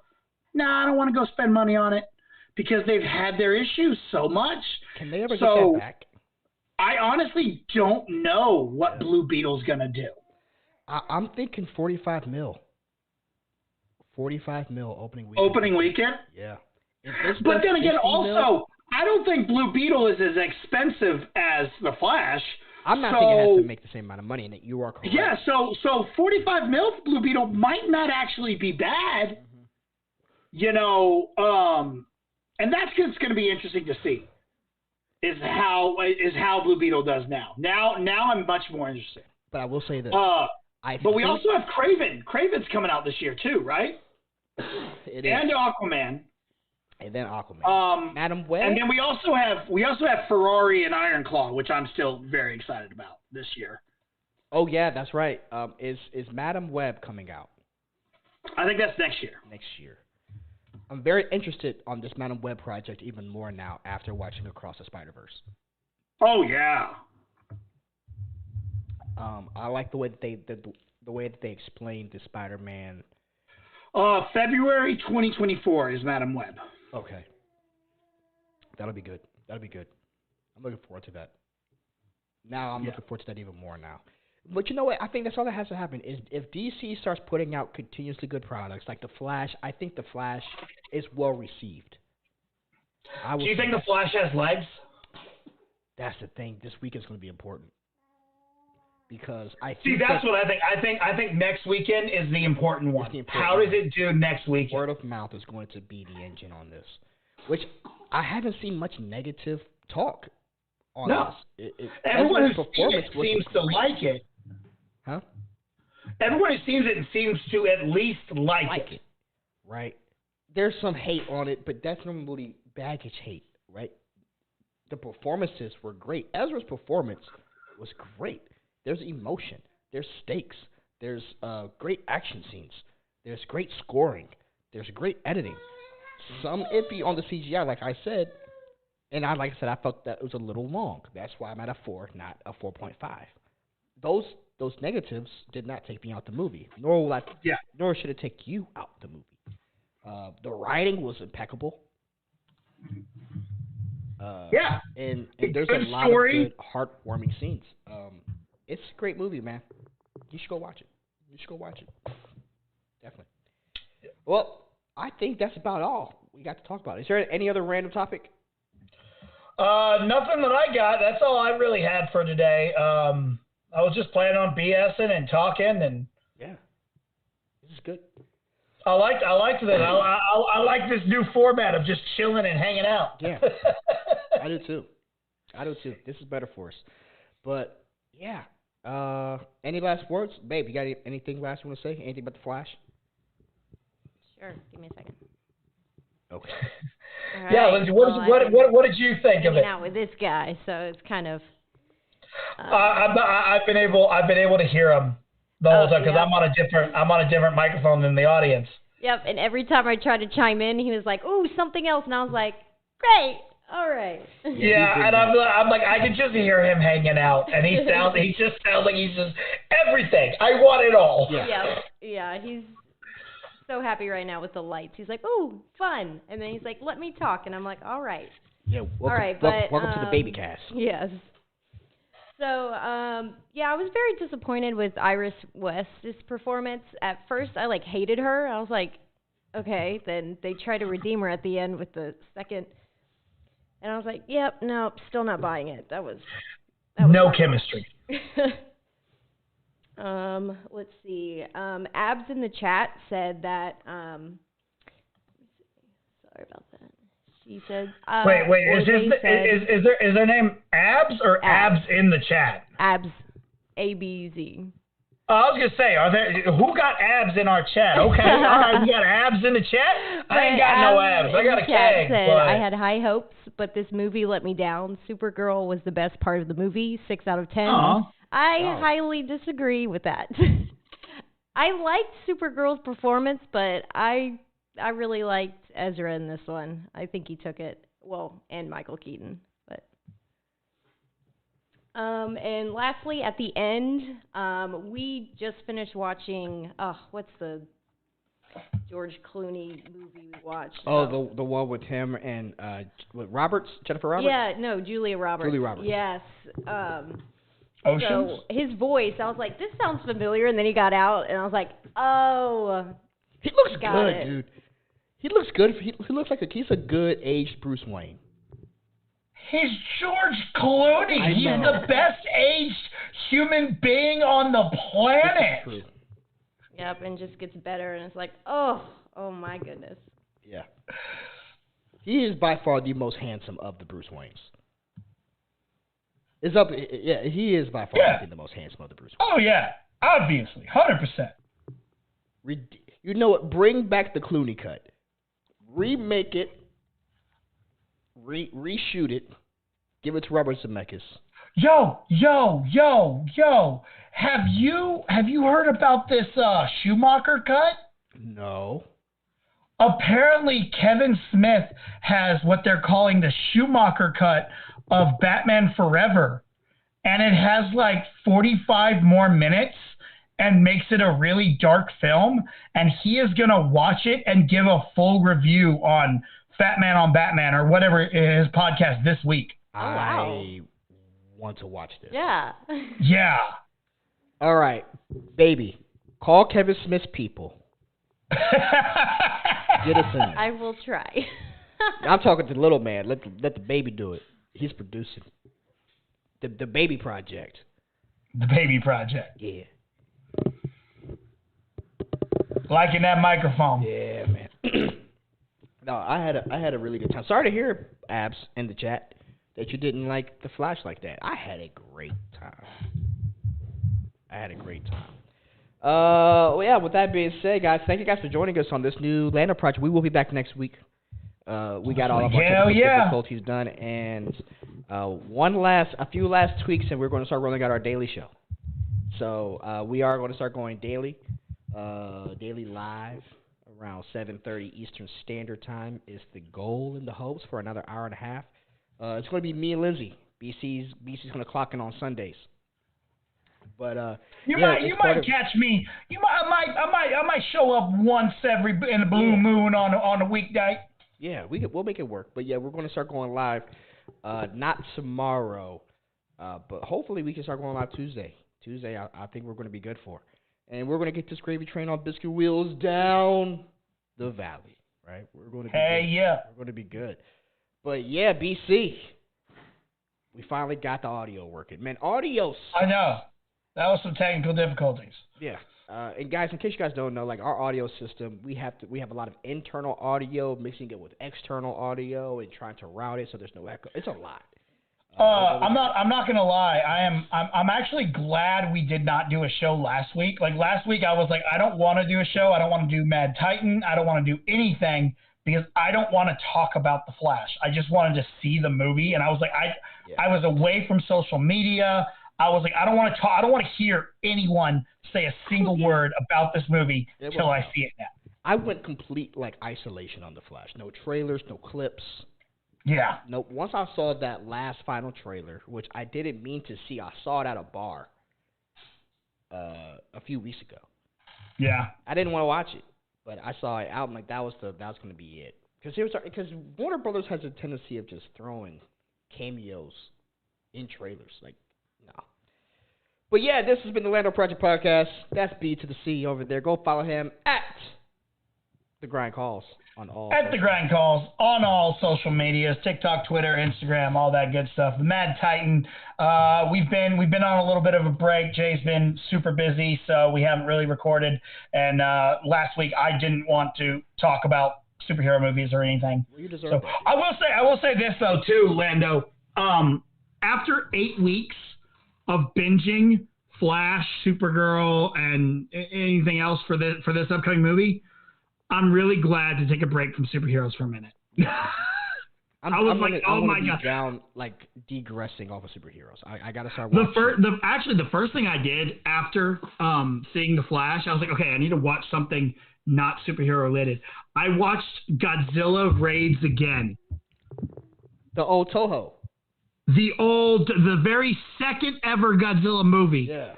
[SPEAKER 3] I don't want to go spend money on it because they've had their issues so much.
[SPEAKER 1] Can they ever get that back?
[SPEAKER 3] I honestly don't know what Blue Beetle's going to do.
[SPEAKER 1] I'm thinking 45 mil. 45 mil opening weekend.
[SPEAKER 3] Opening weekend?
[SPEAKER 1] Yeah.
[SPEAKER 3] But then again, also, I don't think Blue Beetle is as expensive as the Flash.
[SPEAKER 1] I'm not thinking it has to make the same amount of money, and that you are correct.
[SPEAKER 3] Yeah, so 45 mil for Blue Beetle might not actually be bad. Mm-hmm. And that's just going to be interesting to see. Is how Blue Beetle does now. Now I'm much more interested.
[SPEAKER 1] But I will say that.
[SPEAKER 3] But we also have Kraven. Kraven's coming out this year too, right?
[SPEAKER 1] It
[SPEAKER 3] and
[SPEAKER 1] is.
[SPEAKER 3] Aquaman.
[SPEAKER 1] And then Aquaman. Madam Web.
[SPEAKER 3] And then we also have Ferrari and Iron Claw, which I'm still very excited about this year.
[SPEAKER 1] Oh yeah, that's right. Is Madam Web coming out?
[SPEAKER 3] I think that's next year.
[SPEAKER 1] Next year. I'm very interested on this Madam Web project even more now after watching Across the Spider-Verse.
[SPEAKER 3] Oh yeah.
[SPEAKER 1] I like the way that they explained the Spider-Man.
[SPEAKER 3] February 2024 is Madam Web.
[SPEAKER 1] Okay. That'll be good. I'm looking forward to that. Now I'm looking forward to that even more now. But you know what? I think that's all that has to happen is if DC starts putting out continuously good products like the Flash. I think the Flash is well received.
[SPEAKER 3] Do you think the Flash has legs?
[SPEAKER 1] That's the thing. This week is going to be important because
[SPEAKER 3] That's what I think. I think next weekend is the important one. How does it do next weekend?
[SPEAKER 1] Word of mouth is going to be the engine on this, which I haven't seen much negative talk on this.
[SPEAKER 3] Everyone who seems to like it.
[SPEAKER 1] Huh?
[SPEAKER 3] Everyone who sees it seems to at least like it.
[SPEAKER 1] Right. There's some hate on it, but that's normally baggage hate, right? The performances were great. Ezra's performance was great. There's emotion. There's stakes. There's great action scenes. There's great scoring. There's great editing. Some iffy on the CGI, like I said, and like I said, I felt that it was a little long. That's why I'm at a 4, not a 4.5. Those negatives did not take me out the movie, nor should it take you out the movie. The writing was impeccable. And there's a lot of good, heartwarming scenes. It's a great movie, man. You should go watch it. Definitely. Well, I think that's about all we got to talk about. Is there any other random topic?
[SPEAKER 3] Nothing that I got. That's all I really had for today. I was just planning on BSing and talking, and
[SPEAKER 1] yeah, this is good.
[SPEAKER 3] I liked this. I like this new format of just chilling and hanging out.
[SPEAKER 1] Yeah, I do too. This is better for us. But yeah, any last words, babe? You got anything last you want to say? Anything about the Flash?
[SPEAKER 4] Sure. Give me a second.
[SPEAKER 1] Okay.
[SPEAKER 4] Right,
[SPEAKER 3] yeah, Lindsay. What did you think of it?
[SPEAKER 4] Out with this guy, so it's kind of.
[SPEAKER 3] I've been able to hear him the whole time because I'm on a different microphone than the audience.
[SPEAKER 4] Yep, and every time I tried to chime in, he was like, "Ooh, something else," and I was like, "Great, all right."
[SPEAKER 3] Yeah, and I'm like, I can just hear him hanging out, and he just sounds like he's just everything. I want it all.
[SPEAKER 4] Yeah, he's so happy right now with the lights. He's like, "Ooh, fun," and then he's like, "Let me talk," and I'm like, "All right."
[SPEAKER 1] Yeah, welcome to the baby cast.
[SPEAKER 4] Yes. So, I was very disappointed with Iris West's performance. At first, I, hated her. I was like, okay. Then they tried to redeem her at the end with the second. And I was like, yep, nope, still not buying it. That was
[SPEAKER 3] no chemistry.
[SPEAKER 4] Let's see. Abs in the chat said that, sorry about that. She said.
[SPEAKER 3] Wait. Is their name Abs or Abs in the chat?
[SPEAKER 4] Abs, ABZ.
[SPEAKER 3] I was gonna say, who got abs in our chat? Okay, all right, you got abs in the chat. I ain't got no abs. I got a keg.
[SPEAKER 4] Said, I had high hopes, but this movie let me down. Supergirl was the best part of the movie. 6 out of 10. I highly disagree with that. I liked Supergirl's performance, but I really liked Ezra in this one. I think he took it well, and Michael Keaton. But and lastly, at the end, we just finished watching. What's the George Clooney movie we watched?
[SPEAKER 1] The one with him and Jennifer Roberts.
[SPEAKER 4] Yeah, no, Julia Roberts.
[SPEAKER 1] Julia Roberts.
[SPEAKER 4] Yes.
[SPEAKER 3] Oceans?
[SPEAKER 4] So his voice, I was like, this sounds familiar, and then he got out, and I was like, oh.
[SPEAKER 1] He looks good, dude. He looks good. He looks like he's a good aged Bruce Wayne.
[SPEAKER 3] He's George Clooney. He's the best aged human being on the planet.
[SPEAKER 1] True.
[SPEAKER 4] Yep, and just gets better, and it's like, oh my goodness.
[SPEAKER 1] Yeah. He is by far the most handsome of the Bruce Waynes. He is by far the most handsome of the Bruce Waynes.
[SPEAKER 3] Oh yeah, obviously, 100%.
[SPEAKER 1] You know what? Bring back the Clooney cut. Remake it. Reshoot it. Give it to Robert Zemeckis.
[SPEAKER 3] Yo! Have you heard about this Schumacher cut?
[SPEAKER 1] No.
[SPEAKER 3] Apparently, Kevin Smith has what they're calling the Schumacher cut of Batman Forever, and it has 45 more minutes and makes it a really dark film, and he is going to watch it and give a full review on Fat Man on Batman or whatever his podcast this week.
[SPEAKER 1] I want to watch this.
[SPEAKER 4] Yeah.
[SPEAKER 3] Yeah.
[SPEAKER 1] All right, baby. Call Kevin Smith's people. Get us in there.
[SPEAKER 4] I will try.
[SPEAKER 1] I'm talking to the little man. Let the baby do it. He's producing. The baby project.
[SPEAKER 5] The baby project.
[SPEAKER 1] Yeah.
[SPEAKER 5] Liking that microphone.
[SPEAKER 1] Yeah, man. No, I had a really good time. Sorry to hear, Abs, in the chat, that you didn't like The Flash like that. I had a great time. Well, yeah, with that being said, guys, thank you guys for joining us on this new Lando project. We will be back next week. We got all of our technical difficulties done, and a few last tweaks, and we're going to start rolling out our daily show. So we are going to start going daily live around 7:30 Eastern Standard Time is the goal and the hopes for another hour and a half. It's going to be me and Lindsay. BC's going to clock in on Sundays. But
[SPEAKER 5] you might catch me. I might show up once in a blue moon on a weekday.
[SPEAKER 1] Yeah, we'll make it work. But yeah, we're going to start going live. Not tomorrow, but hopefully we can start going live Tuesday. Tuesday, I think we're going to be good for. And we're going to get this gravy train on biscuit wheels down the valley, right? We're going to be We're going to be good. But yeah, BC, we finally got the audio working. Man, audio.
[SPEAKER 5] I know. That was some technical difficulties.
[SPEAKER 1] Yeah. And guys, in case you guys don't know, like our audio system, we have a lot of internal audio, mixing it with external audio and trying to route it so there's no echo. It's a lot.
[SPEAKER 5] I'm not gonna lie. I'm actually glad we did not do a show last week. Like last week, I was like, I don't want to do a show. I don't want to do Mad Titan. I don't want to do anything because I don't want to talk about the Flash. I just wanted to see the movie, and I was like, I was away from social media. I was like, I don't want to talk. I don't want to hear anyone say a single word about this movie till I see it now.
[SPEAKER 1] I went complete like isolation on the Flash. No trailers, no clips.
[SPEAKER 5] Yeah.
[SPEAKER 1] No. Once I saw that last final trailer, which I didn't mean to see, I saw it at a bar a few weeks ago.
[SPEAKER 5] Yeah.
[SPEAKER 1] I didn't want to watch it, but I saw it out. I'm like, that was going to be it. Because Warner Brothers has a tendency of just throwing cameos in trailers. Like, no. But yeah, this has been the Lando Project Podcast. That's B to the C over there. Go follow him at The Grind Calls on all.
[SPEAKER 5] At The Grind Calls on all social medias, TikTok, Twitter, Instagram, all that good stuff. The Mad Titan. We've been on a little bit of a break. Jay's been super busy, so we haven't really recorded. And last week I didn't want to talk about superhero movies or anything.
[SPEAKER 1] Well, you deserve
[SPEAKER 5] that. I will say this though too, Lando. After 8 weeks of binging Flash, Supergirl, and anything else for this upcoming movie, I'm really glad to take a break from superheroes for a minute.
[SPEAKER 1] I'm down, like degressing off of superheroes. I gotta start watching.
[SPEAKER 5] The first thing I did after seeing The Flash, I was like, okay, I need to watch something not superhero related. I watched Godzilla Raids again.
[SPEAKER 1] The old Toho.
[SPEAKER 5] The very second ever Godzilla movie.
[SPEAKER 1] Yeah.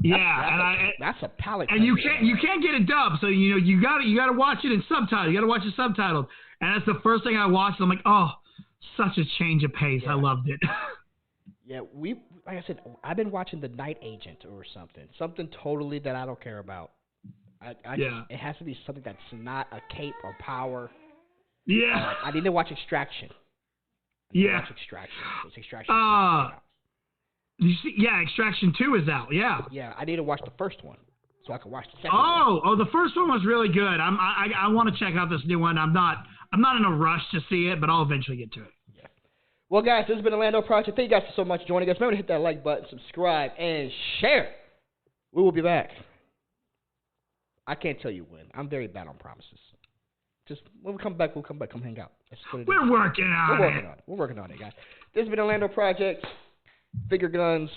[SPEAKER 5] Yeah,
[SPEAKER 1] that's a palate.
[SPEAKER 5] And you can't get it dubbed, so you gotta watch it in subtitle. You gotta watch it subtitled, and that's the first thing I watched. I'm like, oh, such a change of pace. Yeah. I loved it.
[SPEAKER 1] Yeah, like I said, I've been watching The Night Agent or something totally that I don't care about. It has to be something that's not a cape or power.
[SPEAKER 5] Yeah.
[SPEAKER 1] I need to watch Extraction. Extraction. It's Extraction.
[SPEAKER 5] You see, Extraction 2 is out. Yeah.
[SPEAKER 1] Yeah, I need to watch the first one so I can watch the second
[SPEAKER 5] one. Oh, the first one was really good. I want to check out this new one. I'm not in a rush to see it, but I'll eventually get to it.
[SPEAKER 1] Yeah. Well, guys, this has been the Lando Project. Thank you guys so much for joining us. Remember to hit that like button, subscribe, and share. We will be back. I can't tell you when. I'm very bad on promises. Just when we come back, we'll come back. Come hang out.
[SPEAKER 5] We're working on it.
[SPEAKER 1] We're working on it, guys. This has been the Lando Project. Figure guns.